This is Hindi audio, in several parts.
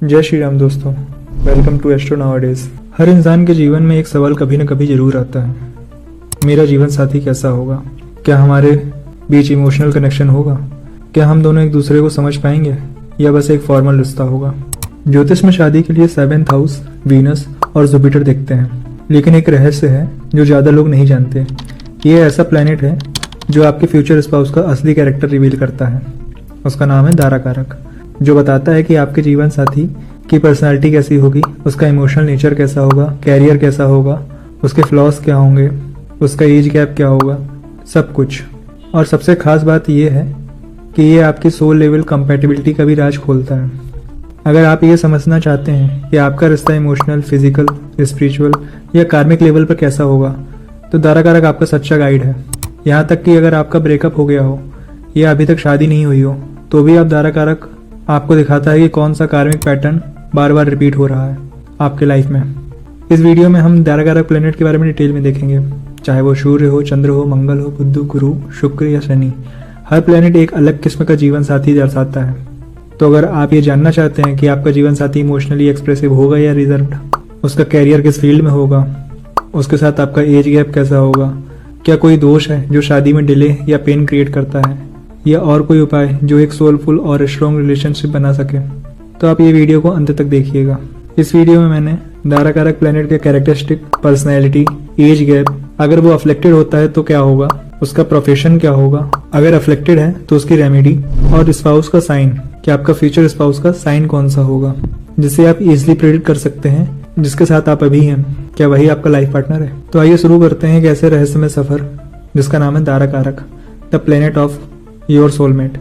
जय श्री राम दोस्तों, वेलकम टू एस्ट्रो नाउअडेज। हर इंसान के जीवन में एक सवाल कभी न कभी जरूर आता है, मेरा जीवन साथी कैसा होगा? क्या हमारे बीच इमोशनल कनेक्शन होगा? क्या हम दोनों एक दूसरे को समझ पाएंगे या बस एक फॉर्मल रिश्ता होगा? ज्योतिष में शादी के लिए 7th हाउस, वीनस और जुपिटर देखते हैं, लेकिन एक रहस्य है जो ज़्यादा लोग नहीं जानते। ये ऐसा प्लैनेट है जो आपके फ्यूचर स्पाउस का असली कैरेक्टर रिवील करता है। उसका नाम है दारा कारक, जो बताता है कि आपके जीवन साथी की पर्सनालिटी कैसी होगी, उसका इमोशनल नेचर कैसा होगा, कैरियर कैसा होगा, उसके फ्लॉस क्या होंगे, उसका एज गैप क्या होगा, सब कुछ। और सबसे खास बात यह है कि ये आपकी सोल लेवल कंपैटिबिलिटी का भी राज खोलता है। अगर आप ये समझना चाहते हैं कि आपका रिश्ता इमोशनल, फिजिकल, स्पिरिचुअल या कार्मिक लेवल पर कैसा होगा, तो दारा कारक आपका सच्चा गाइड है। यहाँ तक कि अगर आपका ब्रेकअप हो गया हो या अभी तक शादी नहीं हुई हो, तो भी आप दारा कारक आपको दिखाता है कि कौन सा कार्मिक पैटर्न बार बार रिपीट हो रहा है आपके लाइफ में। इस वीडियो में हम दारा कारक प्लैनेट के बारे में डिटेल में देखेंगे, चाहे वो सूर्य हो, चंद्र हो, मंगल हो, बुध, गुरु, शुक्र या शनि। हर प्लैनेट एक अलग किस्म का जीवन साथी दर्शाता है। तो अगर आप ये जानना चाहते हैं कि आपका जीवन साथी इमोशनली एक्सप्रेसिव होगा या रिजर्व्ड, उसका कैरियर किस फील्ड में होगा, उसके साथ आपका एज गैप कैसा होगा, क्या कोई दोष है जो शादी में डिले या पेन क्रिएट करता है, या और कोई उपाय जो एक सोलफुल और स्ट्रॉन्ग रिलेशनशिप बना सके, तो आप ये वीडियो को अंत तक देखिएगा। इस वीडियो में मैंने दारा कारक प्लैनेट के कैरेक्टरिस्टिक, पर्सनैलिटी, एज गैप, अगर वो अफ्लेक्टेड होता है तो क्या होगा, उसका प्रोफेशन क्या होगा, अगर अफ्लेक्टेड है तो उसकी रेमेडी, और स्पाउस का साइन, कि आपका फ्यूचर स्पाउस का साइन कौन सा होगा, जिससे आप इजिली प्रेडिक्ट कर सकते हैं जिसके साथ आप अभी हैं, क्या वही आपका लाइफ पार्टनर है। तो आइए शुरू करते हैं एक ऐसे रहस्यमय सफर जिसका नाम है दारा कारक, the planet of your soulmate.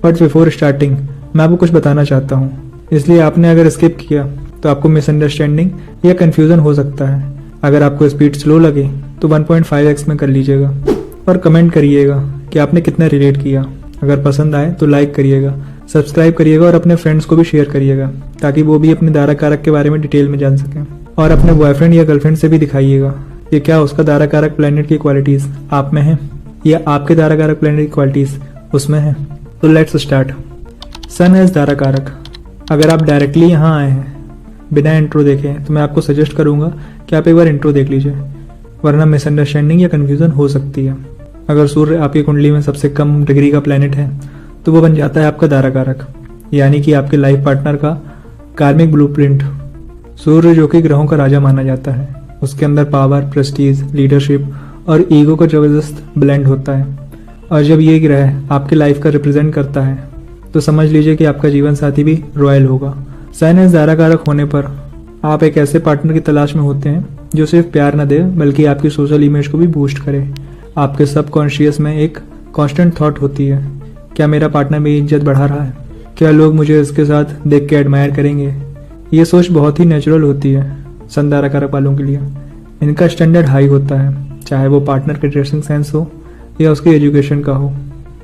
But before starting मैं आपको कुछ बताना चाहता हूँ, इसलिए आपने अगर स्किप किया तो आपको मिसअंडरस्टैंडिंग या कंफ्यूजन हो सकता है। अगर आपको स्पीड स्लो लगे तो 1.5x में कर लीजिएगा और कमेंट करिएगा कि आपने कितना रिलेट किया। अगर पसंद आए तो लाइक करिएगा, सब्सक्राइब करिएगा और अपने फ्रेंड्स को भी शेयर करिएगा, ताकि वो भी अपने दारा कारक के बारे में डिटेल में जान सकें। और अपने बॉयफ्रेंड या गर्लफ्रेंड से भी दिखाइएगा कि क्या उसका दारा कारक प्लैनेट की क्वालिटीज आप में है या आपके दारा कारक प्लैनेट की क्वालिटीज उसमें है। तो लेट्स स्टार्ट। सन एज दारा कारक। अगर आप डायरेक्टली यहाँ आए हैं बिना इंट्रो देखे, तो मैं आपको सजेस्ट करूंगा कि आप एक बार इंट्रो देख लीजिए, वरना मिसअंडरस्टैंडिंग या कंफ्यूजन हो सकती है। अगर सूर्य आपकी कुंडली में सबसे कम डिग्री का प्लैनेट है तो वो बन जाता है आपका दारा कारक, यानी कि आपके लाइफ पार्टनर का कार्मिक ब्लूप्रिंट। सूर्य जो कि ग्रहों का राजा माना जाता है, उसके अंदर पावर, प्रेस्टीज, लीडरशिप और ईगो का जबरदस्त ब्लेंड होता है। और जब ये ग्रह आपके लाइफ का रिप्रेजेंट करता है तो समझ लीजिए कि आपका जीवन साथी भी रॉयल होगा। सन एज दारा कारक होने पर आप एक ऐसे पार्टनर की तलाश में होते हैं जो सिर्फ प्यार न दे बल्कि आपकी सोशल इमेज को भी बूस्ट करे। आपके सबकॉन्शियस में एक कांस्टेंट थॉट होती है, क्या मेरा पार्टनर मेरी इज्जत बढ़ा रहा है, क्या लोग मुझे इसके साथ देख के एडमायर करेंगे। ये सोच बहुत ही नेचुरल होती है सन दारा कारक वालों के लिए। इनका स्टैंडर्ड हाई होता है, चाहे वो पार्टनर के ड्रेसिंग सेंस हो या उसके एजुकेशन का हो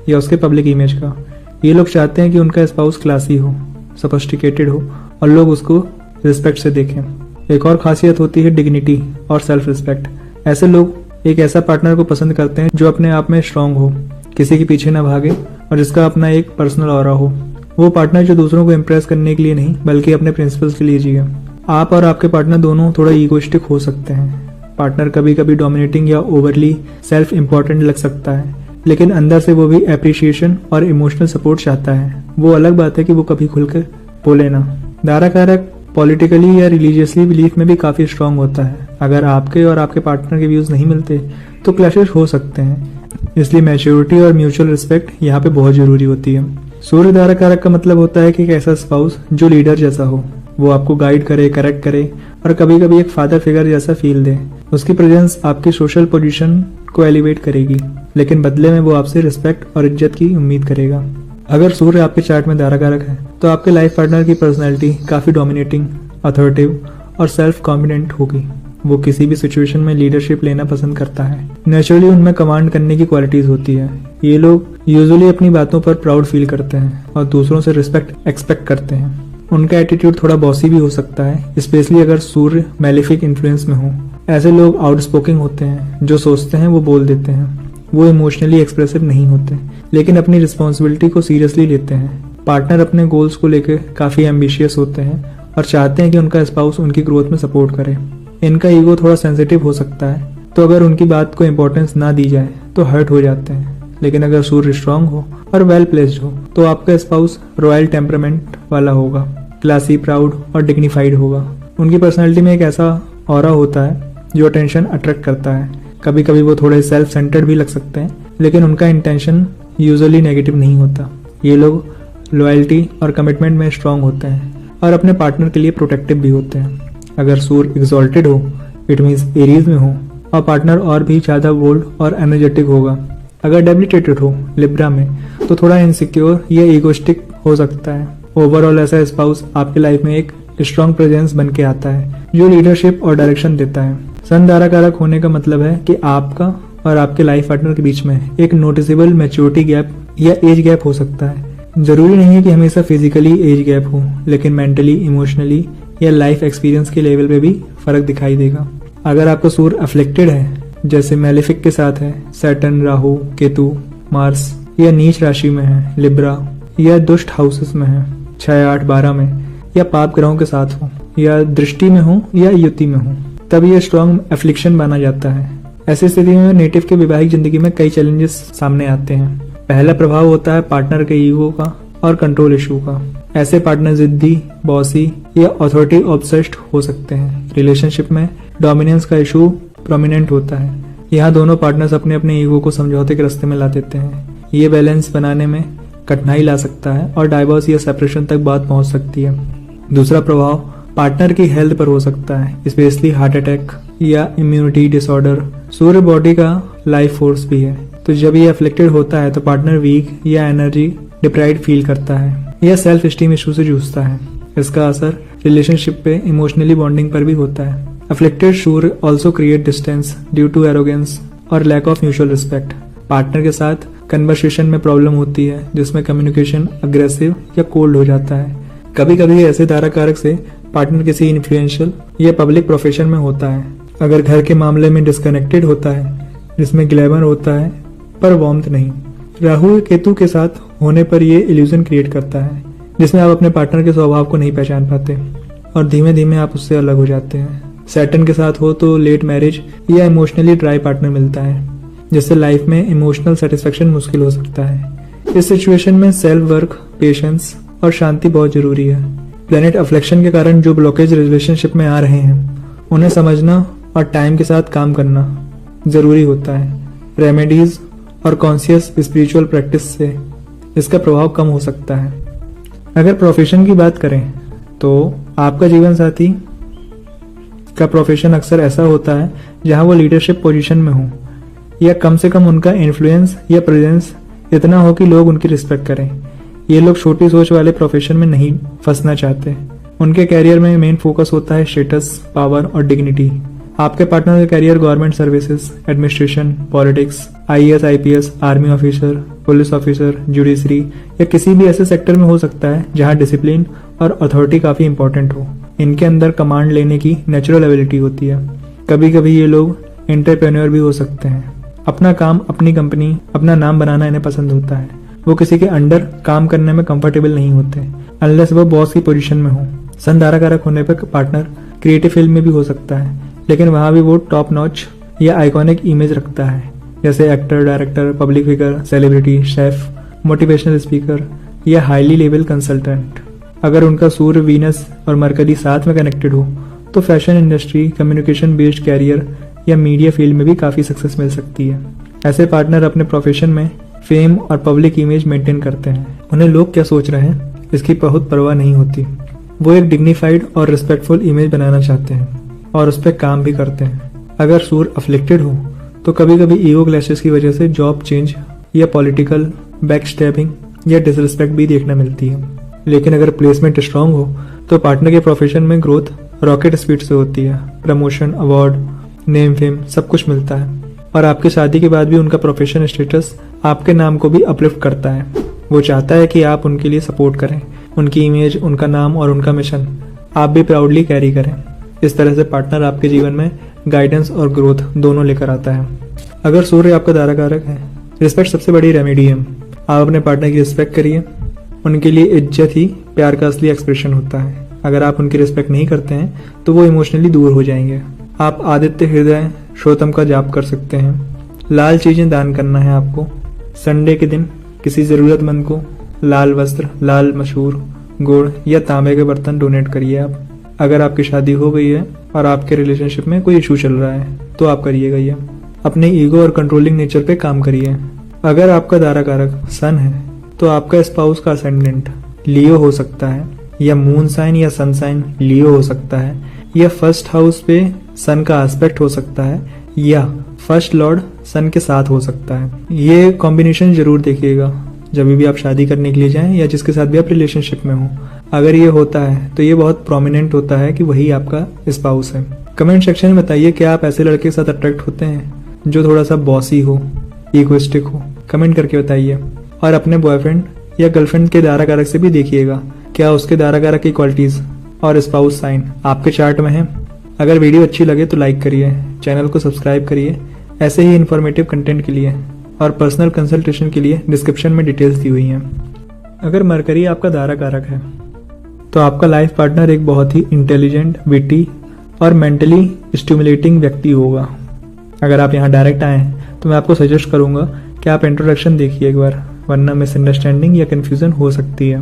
या उसके पब्लिक इमेज का। ये लोग चाहते हैं कि उनका स्पाउस क्लासी हो, सोफिस्टिकेटेड हो और लोग उसको रिस्पेक्ट से देखें। एक और खासियत होती है डिग्निटी और सेल्फ रिस्पेक्ट। ऐसे लोग एक ऐसा पार्टनर को पसंद करते हैं जो अपने आप में स्ट्रांग हो, किसी के पीछे न भागे और जिसका अपना एक पर्सनल ऑरा हो। वो पार्टनर जो दूसरों को इम्प्रेस करने के लिए नहीं बल्कि अपने प्रिंसिपल्स के लिए जिए। आप और आपके पार्टनर दोनों थोड़ा ईगोइस्टिक हो सकते हैं। पार्टनर कभी कभी डोमिनेटिंग या ओवरली सेल्फ इम्पोर्टेंट लग सकता है, लेकिन अंदर से वो भी एप्रिशिएशन और इमोशनल सपोर्ट चाहता है। वो अलग बात है कि वो कभी खुलकर बोले ना। दारा कारक पॉलिटिकली या रिलीजियसली बिलीफ में भी काफी स्ट्रांग होता है। अगर आपके और आपके पार्टनर के व्यूज नहीं मिलते तो क्लैशेस हो सकते हैं, इसलिए मैच्योरिटी और म्यूचुअल रिस्पेक्ट यहाँ पे बहुत जरूरी होती है। सूर्य दारा कारक का मतलब होता है कि एक ऐसा स्पाउस जो लीडर जैसा हो, वो आपको गाइड करे, करेक्ट करे और कभी कभी एक फादर फिगर जैसा फील दे। उसकी प्रेजेंस आपकी सोशल पोजीशन को एलिवेट करेगी, लेकिन बदले में वो आपसे रिस्पेक्ट और इज्जत की उम्मीद करेगा। अगर सूर्य आपके चार्ट में दारा कारक है तो आपके लाइफ पार्टनर की पर्सनैलिटी काफी डोमिनेटिंग, अथॉरिटेटिव और सेल्फ कॉन्फिडेंट होगी। वो किसी भी सिचुएशन में लीडरशिप लेना पसंद करता है। नेचुरली उनमें कमांड करने की क्वालिटीज होती है। ये लोग यूजुअली अपनी बातों पर प्राउड फील करते हैं और दूसरों से रिस्पेक्ट एक्सपेक्ट करते हैं। उनका एटीट्यूड थोड़ा बॉसी भी हो सकता है, स्पेशली अगर सूर्य मैलेफिक इन्फ्लुएंस में हो। ऐसे लोग आउटस्पोकिंग होते हैं, जो सोचते हैं वो बोल देते हैं। वो इमोशनली एक्सप्रेसिव नहीं होते, लेकिन अपनी रिस्पॉन्सिबिलिटी को सीरियसली लेते हैं। पार्टनर अपने गोल्स को लेकर काफी एम्बिशियस होते हैं और चाहते हैं कि उनका स्पाउस उनकी ग्रोथ में सपोर्ट करे। इनका ईगो थोड़ा सेंसिटिव हो सकता है, तो अगर उनकी बात को इंपॉर्टेंस ना दी जाए तो हर्ट हो जाते हैं। लेकिन अगर सूर्य स्ट्रांग हो और वेल प्लेस्ड हो तो आपका स्पाउस रॉयल टेम्परामेंट वाला होगा, क्लासी, प्राउड और डिग्निफाइड होगा। उनकी पर्सनैलिटी में एक ऐसा ऑरा होता है जो अटेंशन अट्रैक्ट करता है। कभी कभी वो थोड़े सेल्फ सेंटर्ड भी लग सकते हैं, लेकिन उनका इंटेंशन यूजुअली नेगेटिव नहीं होता। ये लोग लॉयल्टी और कमिटमेंट में स्ट्रांग होते हैं और अपने पार्टनर के लिए प्रोटेक्टिव भी होते हैं। अगर सूर्य एक्सॉल्टेड हो, इट मीन्स एरीज में हो, और पार्टनर और भी ज़्यादा बोल्ड और एनर्जेटिक होगा। अगर डेबिलिटेटेड हो, लिब्रा में, तो थोड़ा इनसिक्योर या ईगोस्टिक हो सकता है। ओवरऑल ऐसा स्पाउस आपकी लाइफ में एक स्ट्रॉन्ग प्रेजेंस बन के आता है जो लीडरशिप और डायरेक्शन देता है। सन धारा कारक होने का मतलब है कि आपका और आपके लाइफ पार्टनर के बीच में एक नोटिसेबल मैच्योरिटी गैप या एज गैप हो सकता है। जरूरी नहीं है कि हमेशा फिजिकली एज गैप हो, लेकिन मेंटली, इमोशनली या लाइफ एक्सपीरियंस के लेवल पे भी फर्क दिखाई देगा। अगर आपका सूर्य अफ्लिक्टेड है, जैसे मैलेफिक के साथ है, सैटर्न, राहु, केतु, मार्स, या नीच राशि में है, लिब्रा, या दुष्ट हाउसेस में है, 6, 8, 12 में, या पाप ग्रहों के साथ हो, या दृष्टि में हो, या युति में हो, तब यह स्ट्रॉन्ग एफ्लिक्शन माना जाता है। ऐसी स्थिति में नेटिव के वैवाहिक जिंदगी में कई चैलेंजेस सामने आते हैं। पहला प्रभाव होता है पार्टनर के ईगो का और कंट्रोल इशू का। ऐसे पार्टनर जिद्दी, बॉसी या अथॉरिटी ऑब्सेस्ड हो सकते हैं। रिलेशनशिप में डोमिनेंस का इशू प्रोमिनेंट होता है। यहाँ दोनों पार्टनर्स अपने अपने ईगो को समझौते के रास्ते में ला देते हैं। ये बैलेंस बनाने में कठिनाई ला सकता है और डाइवोर्स या सेपरेशन तक बात पहुंच सकती है। दूसरा प्रभाव पार्टनर की हेल्थ पर हो सकता है, स्पेशली हार्ट अटैक या इम्यूनिटी डिसऑर्डर। सूर्य बॉडी का लाइफ फोर्स भी है, तो जब ये अफ्लिक्टेड होता है तो पार्टनर वीक या एनर्जी डिप्राइव्ड फील करता है या सेल्फ स्टीम इशू से जूझता है। इसका असर रिलेशनशिप पे इमोशनली बॉन्डिंग पर भी होता है। Afflicted Surya also create distance due to arrogance और lack of mutual respect. Partner के साथ कन्वर्सेशन में प्रॉब्लम होती है, जिसमें कम्युनिकेशन अग्रेसिव या कोल्ड हो जाता है। कभी कभी ऐसे धारा कारक से पार्टनर किसी इन्फ्लुएंशियल या पब्लिक प्रोफेशन में होता है। अगर घर के मामले में डिस्कनेक्टेड होता है, जिसमें ग्लैमर होता है पर वार्मथ नहीं। राहु केतु के साथ होने पर यह इल्यूजन क्रिएट करता है, जिसमें आप अपने पार्टनर के स्वभाव को नहीं पहचान पाते और धीमे धीमे आप उससे अलग हो जाते हैं। सैटर्न के साथ हो तो लेट मैरिज या इमोशनली ड्राई पार्टनर मिलता है, जिससे लाइफ में इमोशनल सेटिस्फेक्शन मुश्किल हो सकता है। इस सिचुएशन में सेल्फ वर्क, पेशेंस और शांति बहुत जरूरी है। प्लैनेट अफ्लेक्शन के कारण जो ब्लॉकेज रिलेशनशिप में आ रहे हैं, उन्हें समझना और टाइम के साथ काम करना जरूरी होता है। रेमेडीज और कॉन्शियस स्पिरिचुअल प्रैक्टिस से इसका प्रभाव कम हो सकता है। अगर प्रोफेशन की बात करें तो आपका जीवन साथी का प्रोफेशन अक्सर ऐसा होता है जहां वो लीडरशिप पोजीशन में हो, या कम से कम उनका इन्फ्लुएंस या प्रेजेंस इतना हो कि लोग उनकी रिस्पेक्ट करें। ये लोग छोटी सोच वाले प्रोफेशन में नहीं फंसना चाहते। उनके कैरियर में मेन फोकस होता है स्टेटस, पावर और डिग्निटी। आपके पार्टनर का career government services, administration, politics, IAS, IPS, army officer, police officer, judiciary या किसी भी ऐसे सेक्टर में हो सकता है जहां डिसिप्लिन और अथॉरिटी काफी इंपॉर्टेंट हो। इनके अंदर कमांड लेने की नेचुरल एबिलिटी होती है। कभी कभी ये लोग एंटरप्रेन्योर भी हो सकते हैं। अपना काम, अपनी कंपनी, अपना नाम बनाना इन्हें पसंद होता है। वो किसी के अंडर काम करने में कंफर्टेबल नहीं होते अनलेस वो बॉस की पोजीशन में हो। सन धारा कारक होने पर पार्टनर क्रिएटिव फील्ड में भी हो सकता है, लेकिन वहां भी वो टॉप नॉच या आइकॉनिक इमेज रखता है, जैसे actor, director, public figure, celebrity, chef, motivational speaker या हाईली लेवल कंसल्टेंट। अगर उनका सूर्य, वीनस और मरकरी साथ में कनेक्टेड हो तो fashion industry, communication based career या मीडिया फील्ड में भी काफी सक्सेस मिल सकती है। ऐसे पार्टनर अपने प्रोफेशन में फेम और पब्लिक इमेज मेंटेन करते हैं। उन्हें लोग क्या सोच रहे हैं इसकी बहुत परवाह नहीं होती। वो एक डिग्निफाइड और रिस्पेक्टफुल इमेज बनाना चाहते हैं और उस पर काम भी करते हैं। अगर सूर्य अफ्लिक्टेड हो तो कभी कभी ईगो क्लैशेस की वजह से जॉब चेंज या पॉलिटिकल बैकस्टैबिंग या डिसरिस्पेक्ट भी देखने मिलती है। लेकिन अगर प्लेसमेंट स्ट्रांग हो तो पार्टनर के प्रोफेशन में ग्रोथ रॉकेट स्पीड से होती है। प्रमोशन, अवार्ड, नेम, फेम सब कुछ मिलता है और आपकी शादी के बाद भी उनका प्रोफेशन स्टेटस आपके नाम को भी अपलिफ्ट करता है। वो चाहता है कि आप उनके लिए सपोर्ट करें, उनकी इमेज, उनका नाम और उनका मिशन आप भी प्राउडली कैरी करें। इस तरह से पार्टनर आपके जीवन में गाइडेंस और ग्रोथ दोनों लेकर आता है। अगर सूर्य आपका धारा कारक है, रिस्पेक्ट सबसे बड़ी रेमेडी है। आप अपने पार्टनर की रिस्पेक्ट करिए। उनके लिए इज्जत ही प्यार का असली एक्सप्रेशन होता है। अगर आप उनकी रिस्पेक्ट नहीं करते हैं तो वो इमोशनली दूर हो जाएंगे। आप आदित्य हृदय श्रोतम का जाप कर सकते हैं। लाल चीजें दान करना है आपको। संडे के दिन किसी जरूरतमंद को लाल वस्त्र, लाल मशहूर, गुड़ या तांबे के बर्तन डोनेट करिए आप। अगर आपकी शादी हो गई है और आपके रिलेशनशिप में कोई इशू चल रहा है तो आप करिएगा ये। अपने ईगो और कंट्रोलिंग नेचर पे काम करिए। अगर आपका दारा कारक सन है तो आपका स्पाउस का असेंडेंट लियो हो सकता है, या मून साइन या सन साइन लियो हो सकता है, या फर्स्ट हाउस पे सन का एस्पेक्ट हो सकता है, या फर्स्ट लॉर्ड सन के साथ हो सकता है। ये कॉम्बिनेशन जरूर देखिएगा जब भी आप शादी करने के लिए जाएं या जिसके साथ भी आप रिलेशनशिप में हो। अगर ये होता है तो ये बहुत प्रोमिनेंट होता है कि वही आपका स्पाउस है। कमेंट सेक्शन में बताइए क्या आप ऐसे लड़के के साथ अट्रैक्ट होते हैं जो थोड़ा सा बॉसी हो, इगोइस्टिक हो। कमेंट करके बताइए। और अपने बॉयफ्रेंड या गर्लफ्रेंड के दारा कारक से भी देखिएगा क्या उसके दारा कारक की क्वालिटीज और स्पाउस साइन आपके चार्ट में है। अगर वीडियो अच्छी लगे तो लाइक करिए, चैनल को सब्सक्राइब करिए। ऐसे ही इन्फॉर्मेटिव कंटेंट के लिए और पर्सनल कंसल्टेशन के लिए डिस्क्रिप्शन में डिटेल्स दी हुई हैं। अगर मरकरी आपका दारा कारक है तो आपका लाइफ पार्टनर एक बहुत ही इंटेलिजेंट, विटी और मेंटली स्टिमुलेटिंग व्यक्ति होगा। अगर आप यहाँ डायरेक्ट आए हैं तो मैं आपको सजेस्ट करूंगा कि आप इंट्रोडक्शन देखिए एक बार, वरना मिसअंडरस्टैंडिंग या कंफ्यूजन हो सकती है।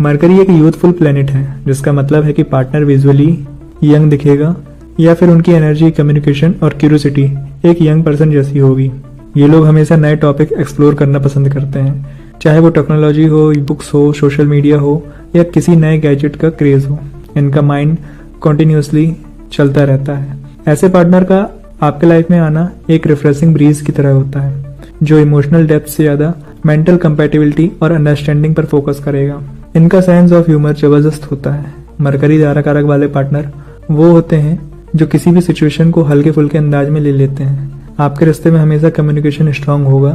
मरकरी एक यूथफुल प्लेनेट है, जिसका मतलब है कि पार्टनर विजुअली यंग दिखेगा या फिर उनकी एनर्जी, कम्युनिकेशन और क्यूरियोसिटी एक यंग पर्सन जैसी होगी। ये लोग हमेशा नए टॉपिक एक्सप्लोर करना पसंद करते हैं, चाहे वो टेक्नोलॉजी हो, बुक्स हो, सोशल मीडिया हो या किसी नए गैजेट का क्रेज हो। इनका माइंड कॉन्टिन्यूसली चलता रहता है। ऐसे पार्टनर का आपके लाइफ में आना एक रिफ्रेशिंग ब्रीज की तरह होता है, जो इमोशनल डेप्थ से ज्यादा मेंटल कंपैटिबिलिटी और अंडरस्टैंडिंग पर फोकस करेगा। इनका सेंस ऑफ ह्यूमर जबरदस्त होता है। मरकरी दारा कारक वाले पार्टनर वो होते हैं जो किसी भी सिचुएशन को हल्के फुल्के अंदाज में ले लेते हैं। आपके रिश्ते में हमेशा कम्युनिकेशन स्ट्रांग होगा।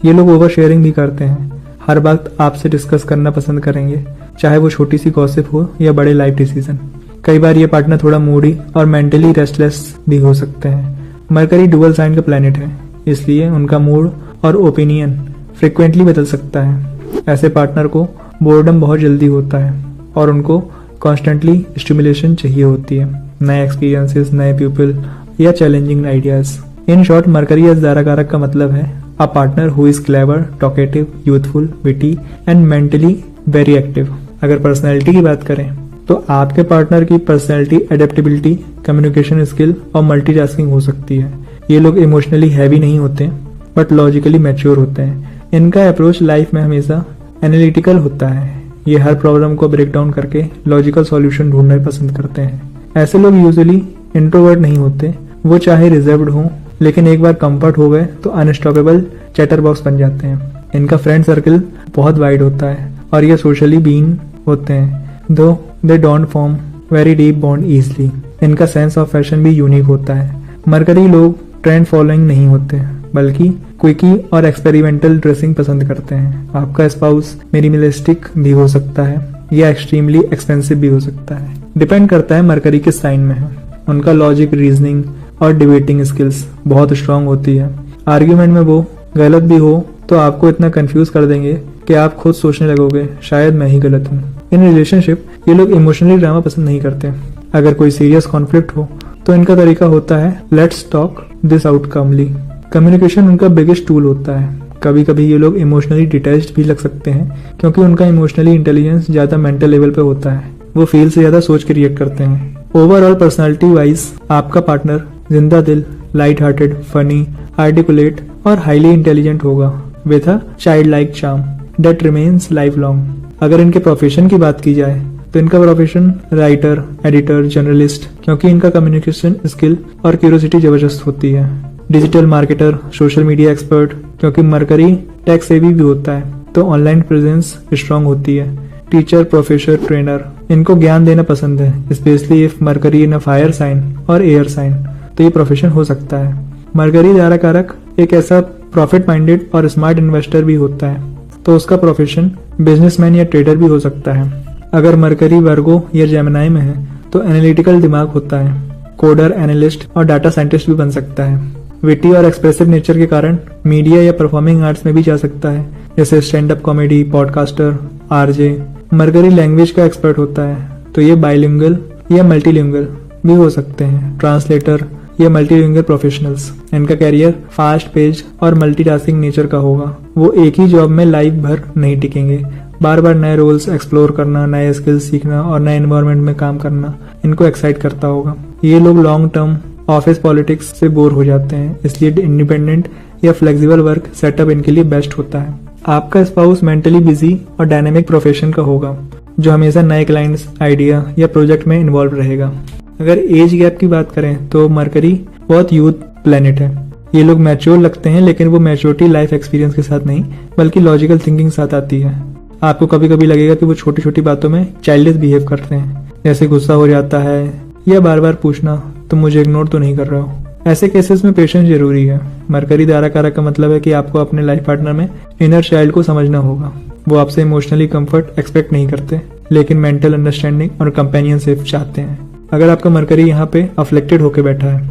ये लोग ओवर शेयरिंग भी करते हैं, हर बात आपसे डिस्कस करना पसंद करेंगे, चाहे वो छोटी सी गॉसिप हो या बड़े लाइफ डिसीजन। कई बार ये पार्टनर थोड़ा मूडी और मेंटली रेस्टलेस भी हो सकते हैं। मरकरी डुअल साइन का प्लैनेट है, इसलिए उनका मूड और ओपिनियन फ्रिक्वेंटली बदल सकता है। ऐसे पार्टनर को बोर्डम बहुत जल्दी होता है और उनको कॉन्स्टेंटली स्टिमुलेशन चाहिए होती है, नए एक्सपीरियंसेस, नए पीपल या challenging ideas. In short, Mercury as दारा कारक का मतलब है a partner who is clever, talkative, youthful, witty and mentally very active. अगर पर्सनैलिटी की बात करें तो आपके पार्टनर की पर्सनैलिटी एडेप्टेबिलिटी, कम्युनिकेशन स्किल और मल्टीटास्किंग हो सकती है। ये लोग इमोशनली हैवी नहीं होते बट लॉजिकली मैच्योर होते हैं। इनका अप्रोच लाइफ में हमेशा एनालिटिकल होता है। ये हर प्रॉब्लम को ब्रेक डाउन करके लॉजिकल सॉल्यूशन ढूंढना पसंद करते हैं। ऐसे लोग यूजुअली इंट्रोवर्ट नहीं होते, वो चाहे रिजर्व्ड हो लेकिन एक बार कंफर्ट हो गए तो अनस्टॉपेबल चैटर बॉक्स बन जाते हैं। इनका फ्रेंड सर्कल बहुत वाइड होता है और ये सोशली बीइंग होते हैं, दो they don't form very deep bond easily. इनका सेंस ऑफ फैशन भी यूनिक होता है। मरकरी लोग ट्रेंड फॉलोइंग नहीं होते बल्कि क्विकी और एक्सपेरिमेंटल ड्रेसिंग पसंद करते हैं। आपका स्पाउस मिनिमलिस्टिक भी हो सकता है या एक्सट्रीमली एक्सपेंसिव भी हो सकता है, डिपेंड करता है मरकरी किस साइन में है। उनका लॉजिक, रीजनिंग और डिबेटिंग स्किल्स बहुत स्ट्रांग होती है। आर्ग्यूमेंट में वो गलत भी हो तो आपको इतना कंफ्यूज कर देंगे कि आप खुद सोचने लगोगे शायद मैं ही गलत हूँ। इन रिलेशनशिप ये लोग इमोशनली ड्रामा पसंद नहीं करते। अगर कोई सीरियस कॉन्फ्लिक्ट हो तो इनका तरीका होता है let's talk this out calmly. Communication उनका बिगेस्ट टूल होता है। कभी कभी ये लोग इमोशनली डिटैच्ड भी लग सकते हैं क्योंकि उनका इमोशनली इंटेलिजेंस ज्यादा मेंटल लेवल पे होता है। वो फील से ज्यादा सोच के रिएक्ट करते हैं। ओवरऑल पर्सनालिटी वाइज आपका पार्टनर जिंदा दिल, लाइट हार्टेड, फनी, आर्टिकुलेट और हाईली इंटेलिजेंट होगा with a child like charm that remains life long. अगर इनके प्रोफेशन की बात की जाए तो इनका प्रोफेशन राइटर, एडिटर, जर्नलिस्ट, क्योंकि इनका कम्युनिकेशन स्किल और क्यूरियोसिटी जबरदस्त होती है। Digital marketer, social media expert, क्योंकि मरकरी टेक सेवी भी होता है तो ऑनलाइन प्रेजेंस स्ट्रांग होती है। टीचर, प्रोफेसर, ट्रेनर, इनको ज्ञान देना पसंद है, specially if Mercury in a fire sign और एयर साइन, तो ये प्रोफेशन हो सकता है। मरकरी दारा कारक एक ऐसा प्रॉफिट माइंडेड और स्मार्ट इन्वेस्टर भी होता है तो उसका प्रोफेशन बिजनेसमैन या ट्रेडर भी हो सकता है। अगर मरकरी वर्गो या जेमिनाई में है तो एनालिटिकल दिमाग होता है, कोडर, एनालिस्ट और डाटा साइंटिस्ट भी बन सकता है। विटी और एक्सप्रेसिव नेचर के कारण मीडिया या परफॉर्मिंग आर्ट्स में भी जा सकता है, जैसे stand up comedy, podcaster, RJ. Mercury language का एक्सपर्ट होता है, तो ये बाइलिंगुअल या मल्टीलिंगुअल भी हो सकते हैं, ट्रांसलेटर या मल्टीलिंगुअल प्रोफेशनल्स। इनका कैरियर फास्ट पेज और मल्टीटास्किंग नेचर का होगा। वो एक ही जॉब में लाइफ भर नहीं टिकेंगे। बार बार नए रोल्स एक्सप्लोर करना, नए स्किल्स सीखना और नए एनवायरनमेंट में काम करना इनको एक्साइट करता होगा। ये लोग लॉन्ग टर्म ऑफिस पॉलिटिक्स से बोर हो जाते हैं, इसलिए इंडिपेंडेंट या फ्लेक्सिबल वर्क सेटअप इनके लिए बेस्ट होता है। आपका स्पाउस मेंटली बिजी और डायनेमिक प्रोफेशन का होगा, जो हमेशा नए क्लाइंट्स, आइडिया या प्रोजेक्ट में इन्वॉल्व रहेगा। अगर एज गैप की बात करें तो मरकरी बहुत यूथ प्लेनेट है। ये लोग मैच्योर लगते हैं, लेकिन वो मैच्योरिटी लाइफ एक्सपीरियंस के साथ नहीं बल्कि लॉजिकल थिंकिंग के साथ आती है। आपको कभी कभी लगेगा कि वो छोटी छोटी बातों में चाइल्डिश बिहेव करते हैं, जैसे गुस्सा हो जाता है या बार बार पूछना तुम मुझे इग्नोर तो नहीं कर रहे हो। ऐसे केसेस में पेशेंस जरूरी है। मरकरी दारा कारक का मतलब है कि आपको अपने लाइफ पार्टनर में इनर चाइल्ड को समझना होगा। वो आपसे इमोशनली कंफर्ट एक्सपेक्ट नहीं करते, लेकिन मेंटल अंडरस्टैंडिंग और कंपेनियनशिप चाहते हैं। अगर आपका मरकरी यहाँ पे अफ्लेक्टेड होके बैठा है,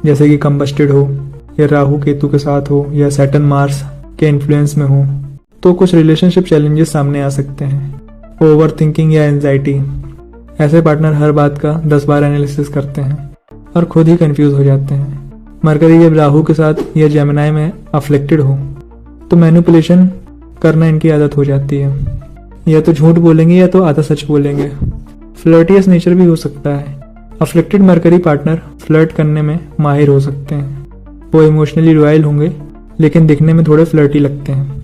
जैसे कि कंबस्टेड हो या राहु केतु के साथ हो या सैटर्न मार्स के इन्फ्लुएंस में हो, तो कुछ रिलेशनशिप चैलेंजेस सामने आ सकते हैं। ओवर थिंकिंग या एंजाइटी। ऐसे पार्टनर हर बात का 10 बार एनालिसिस करते हैं और खुद ही कंफ्यूज हो जाते हैं। मरकरी जब राहु के साथ या जेमिनी में अफ्लेक्टेड हो तो मैनिपुलेशन करना इनकी आदत हो जाती है। या तो झूठ बोलेंगे या तो आधा सच बोलेंगे। फ्लर्टियस नेचर भी हो सकता है। अफ्लेक्टेड मरकरी पार्टनर फ्लर्ट करने में माहिर हो सकते हैं। वो इमोशनली रॉयल होंगे, लेकिन दिखने में थोड़े फ्लर्टी लगते हैं।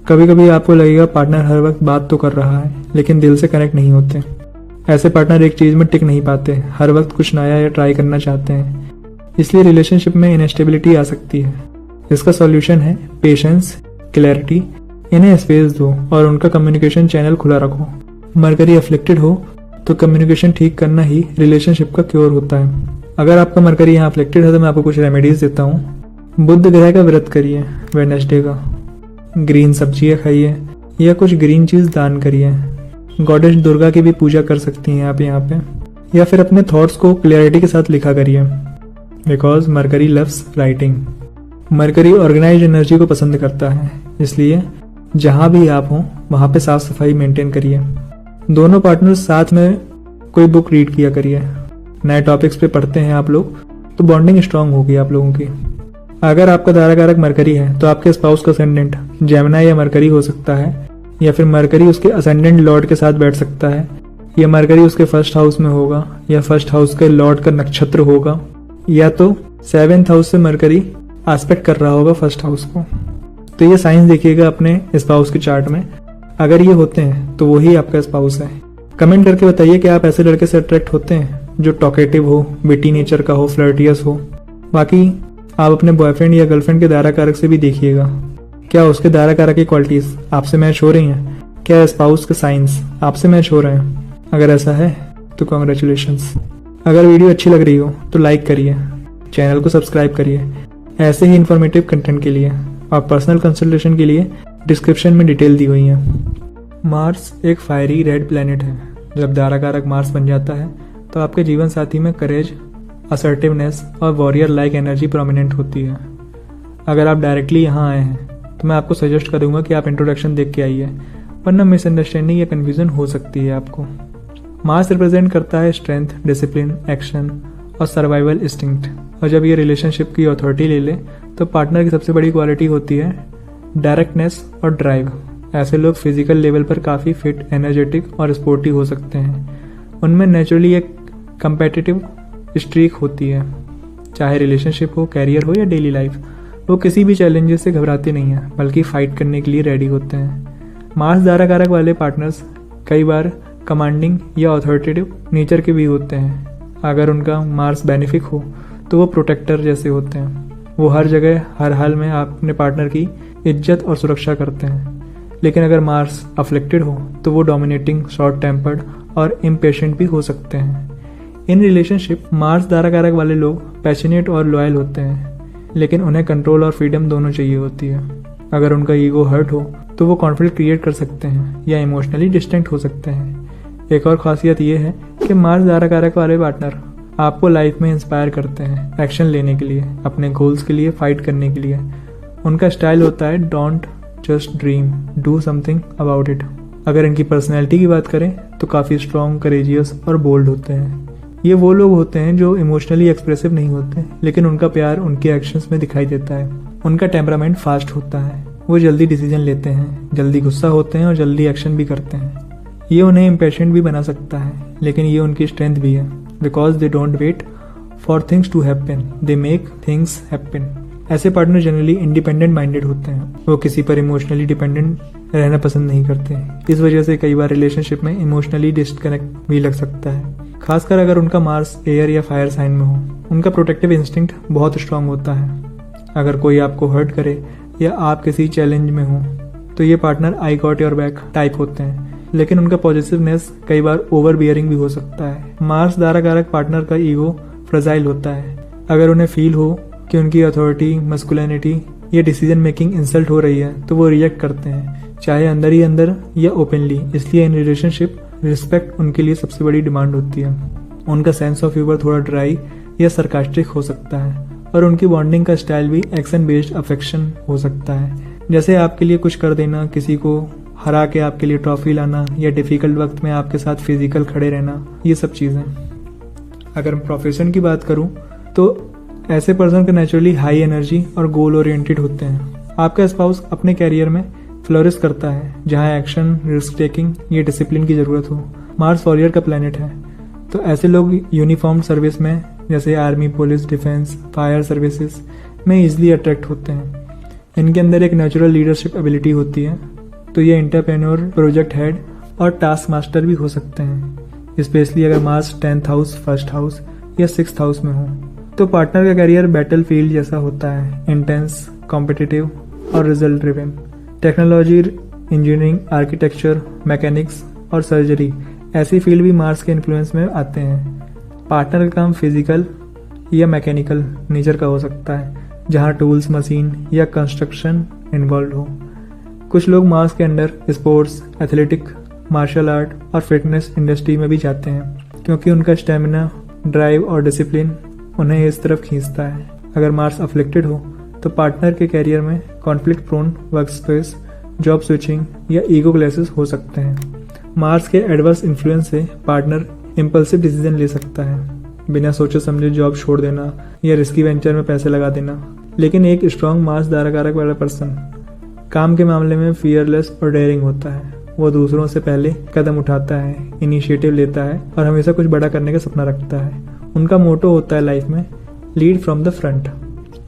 कभी कभी आपको लगेगा पार्टनर हर वक्त बात तो कर रहा है, लेकिन दिल से कनेक्ट नहीं होते। ऐसे पार्टनर एक चीज में टिक नहीं पाते, हर वक्त कुछ नया या ट्राई करना चाहते हैं, इसलिए रिलेशनशिप में इनस्टेबिलिटी आ सकती है। इसका सॉल्यूशन है पेशेंस, क्लैरिटी। इन्हें स्पेस दो और उनका कम्युनिकेशन चैनल खुला रखो। मरकरी अफ्लिक्टेड हो तो कम्युनिकेशन ठीक करना ही रिलेशनशिप का क्योर होता है। अगर आपका मरकरी यहाँ अफ्लिक्टेड है तो मैं आपको कुछ रेमेडीज देता हूँ। बुध ग्रह का व्रत करिए, वेडनेसडे का। ग्रीन सब्जियाँ खाइए या कुछ ग्रीन चीज दान करिए। गॉडेस दुर्गा की भी पूजा कर सकती हैं आप यहाँ पे, या फिर अपने थॉट्स को क्लियरिटी के साथ लिखा करिए, because Mercury loves writing. Mercury organise energy को पसंद करता है, इसलिए जहाँ भी आप हों वहाँ पे साफ सफाई मेंटेन करिए। दोनों पार्टनर्स साथ में कोई बुक रीड किया करिए। नए टॉपिक्स पे पढ़ते हैं आप लोग तो बॉन्डिंग स्ट्रांग होगी आप लोगों की। अगर आपका दारा कारक मरकरी है तो आपके स्पाउस का असेंडेंट जेमिनी या मरकरी हो सकता है, या फिर मरकरी उसके असेंडेंट लॉर्ड के साथ बैठ सकता है, या मरकरी उसके फर्स्ट हाउस में होगा, या फर्स्ट हाउस के लॉर्ड का नक्षत्र होगा, या तो 7th हाउस से मरकरी एस्पेक्ट कर रहा होगा फर्स्ट हाउस को। तो ये साइंस देखिएगा अपने स्पाउस के चार्ट में। अगर ये होते हैं तो वही आपका स्पाउस है। कमेंट करके बताइए कि आप ऐसे लड़के से अट्रैक्ट होते हैं जो टॉकेटिव हो, विटी नेचर का हो, फ्लर्टियस हो। बाकी आप अपने बॉयफ्रेंड या गर्लफ्रेंड के दारा कारक से भी देखिएगा, क्या उसके दारा कारक की क्वालिटीज आपसे मैच हो रही हैं, क्या स्पाउस के साइंस आपसे मैच हो रहे हैं। अगर ऐसा है तो कॉन्ग्रेचुलेशंस। अगर वीडियो अच्छी लग रही हो तो लाइक करिए, चैनल को सब्सक्राइब करिए ऐसे ही इन्फॉर्मेटिव कंटेंट के लिए। और पर्सनल कंसल्टेशन के लिए डिस्क्रिप्शन में डिटेल दी हुई है। मार्स एक फायरी रेड प्लेनेट है। जब दारा कारक मार्स बन जाता है तो आपके जीवन साथी में करेज, असर्टिवनेस और वॉरियर लाइक एनर्जी प्रोमिनेंट होती है। अगर आप डायरेक्टली यहाँ आए हैं तो मैं आपको सजेस्ट करूंगा कि आप इंट्रोडक्शन देख के आइए, वरना मिसअंडरस्टैंडिंग या कन्फ्यूजन हो सकती है आपको। मार्स रिप्रेजेंट करता है स्ट्रेंथ, डिसिप्लिन, एक्शन और सर्वाइवल इंस्टिंक्ट। और जब ये रिलेशनशिप की अथॉरिटी ले ले तो पार्टनर की सबसे बड़ी क्वालिटी होती है डायरेक्टनेस और ड्राइव। ऐसे लोग फिजिकल लेवल पर काफ़ी फिट, एनर्जेटिक और स्पोर्टिव हो सकते हैं। उनमें नेचुरली एक कंपेटिटिव स्ट्रीक होती है। चाहे रिलेशनशिप हो, कैरियर हो या डेली लाइफ, वो किसी भी चैलेंजेस से घबराते नहीं हैं, बल्कि फाइट करने के लिए रेडी होते हैं। मार्स दारा कारक वाले पार्टनर्स कई बार कमांडिंग या अथॉरिटेटिव नेचर के भी होते हैं। अगर उनका मार्स बेनिफिक हो तो वो प्रोटेक्टर जैसे होते हैं। वो हर जगह हर हाल में अपने पार्टनर की इज्जत और सुरक्षा करते हैं। लेकिन अगर मार्स अफ्लिक्टेड हो तो वो डोमिनेटिंग, शॉर्ट टेम्पर्ड और इम्पेशेंट भी हो सकते हैं। इन रिलेशनशिप मार्स दारा कारक वाले लोग पैशनेट और लॉयल होते हैं, लेकिन उन्हें कंट्रोल और फ्रीडम दोनों चाहिए होती है। अगर उनका ईगो हर्ट हो तो वो कॉन्फ्लिक्ट क्रिएट कर सकते हैं या इमोशनली डिस्टेंट हो सकते हैं। एक और खासियत ये है कि मार्स दारा कारक वाले पार्टनर आपको लाइफ में इंस्पायर करते हैं एक्शन लेने के लिए, अपने गोल्स के लिए फाइट करने के लिए। उनका स्टाइल होता है don't just dream, do something about it. अगर इनकी पर्सनैलिटी की बात करें तो काफ़ी स्ट्रॉन्ग, करेजियस और बोल्ड होते हैं। ये वो लोग होते हैं जो इमोशनली एक्सप्रेसिव नहीं होते, लेकिन उनका प्यार उनके एक्शंस में दिखाई देता है। उनका टेम्परामेंट फास्ट होता है, वो जल्दी डिसीजन लेते हैं, जल्दी गुस्सा होते हैं और जल्दी एक्शन भी करते हैं। ये उन्हें इम्पेशेंट भी बना सकता है, लेकिन ये उनकी स्ट्रेंथ भी है। Because they don't wait for things to happen, they make things happen. ऐसे पार्टनर जनरली इंडिपेंडेंट माइंडेड होते हैं, वो किसी पर इमोशनली डिपेंडेंट रहना पसंद नहीं करते। इस वजह से कई बार रिलेशनशिप में इमोशनली डिस्कनेक्ट भी लग सकता है, खासकर अगर उनका मार्स एयर या फायर साइन में हो। उनका प्रोटेक्टिव इंस्टिंक्ट बहुत स्ट्रांग होता है। अगर कोई आपको हर्ट करे या आप किसी चैलेंज में हो तो ये partner I got your back type होते हैं, लेकिन उनका पॉजिटिवनेस कई बार ओवर बियरिंग भी हो सकता है। मार्स धाराकारक पार्टनर का ईगो फ्रजाइल होता है। अगर उन्हें फील हो कि उनकी अथॉरिटी, मस्कुलिनिटी या डिसीजन मेकिंग इंसल्ट हो रही है तो वो रिएक्ट करते हैं, चाहे अंदर ही अंदर या ओपनली। इसलिए इन रिलेशनशिप रिस्पेक्ट उनके लिए सबसे बड़ी डिमांड होती है। उनका सेंस ऑफ ह्यूमर थोड़ा ड्राई या सरकास्टिक हो सकता है, और उनकी बॉन्डिंग का स्टाइल भी एक्शन बेस्ड अफेक्शन हो सकता है, जैसे आपके लिए कुछ कर देना, किसी को हरा के आपके लिए ट्रॉफी लाना या डिफिकल्ट वक्त में आपके साथ फिजिकल खड़े रहना, ये सब चीज़ें। अगर प्रोफेशन की बात करूँ तो ऐसे पर्सन का नेचुरली हाई एनर्जी और गोल ओरिएंटेड होते हैं। आपका स्पाउस अपने कैरियर में फ्लोरिश करता है जहाँ एक्शन, रिस्क टेकिंग या डिसिप्लिन की ज़रूरत हो। मार्स वॉरियर का प्लैनेट है, तो ऐसे लोग यूनिफॉर्म सर्विस में जैसे army, police, defence, fire services में इजीली अट्रैक्ट होते हैं। इनके अंदर एक नेचुरल लीडरशिप एबिलिटी होती है, तो ये एंटरप्रेन्योर, प्रोजेक्ट हेड और टास्क मास्टर भी हो सकते हैं, स्पेशली अगर Mars 10th house, 1st house या 6th हाउस में हो। तो पार्टनर का करियर बैटल फील्ड जैसा होता है, इंटेंस, कॉम्पिटिटिव और result driven. Technology, engineering, architecture, mechanics और सर्जरी ऐसी फील्ड भी मार्स के इन्फ्लुएंस में आते हैं। पार्टनर का काम फिजिकल या मैकेनिकल नेचर का हो सकता है, जहाँ टूल्स, मशीन या कंस्ट्रक्शन इन्वॉल्व हो। कुछ लोग मार्स के under sports, athletic, martial art और फिटनेस इंडस्ट्री में भी जाते हैं, क्योंकि उनका स्टेमिना, ड्राइव और डिसिप्लिन उन्हें इस तरफ खींचता है। अगर मार्स अफ्लिक्टेड हो तो पार्टनर के कैरियर में conflict prone work space, job switching या ईगो क्लैशेस हो सकते हैं। मार्स के एडवर्स इन्फ्लुएंस से पार्टनर इम्पल्सिव डिसीजन ले सकता है, बिना सोचे समझे जॉब छोड़ देना या रिस्की वेंचर में पैसे लगा देना। लेकिन एक स्ट्रॉन्ग मार्स धाराकारक वाला पर्सन काम के मामले में फियरलेस और डेयरिंग होता है। वो दूसरों से पहले कदम उठाता है, इनिशिएटिव लेता है और हमेशा कुछ बड़ा करने का सपना रखता है। उनका मोटो होता है लाइफ में लीड फ्रॉम द फ्रंट।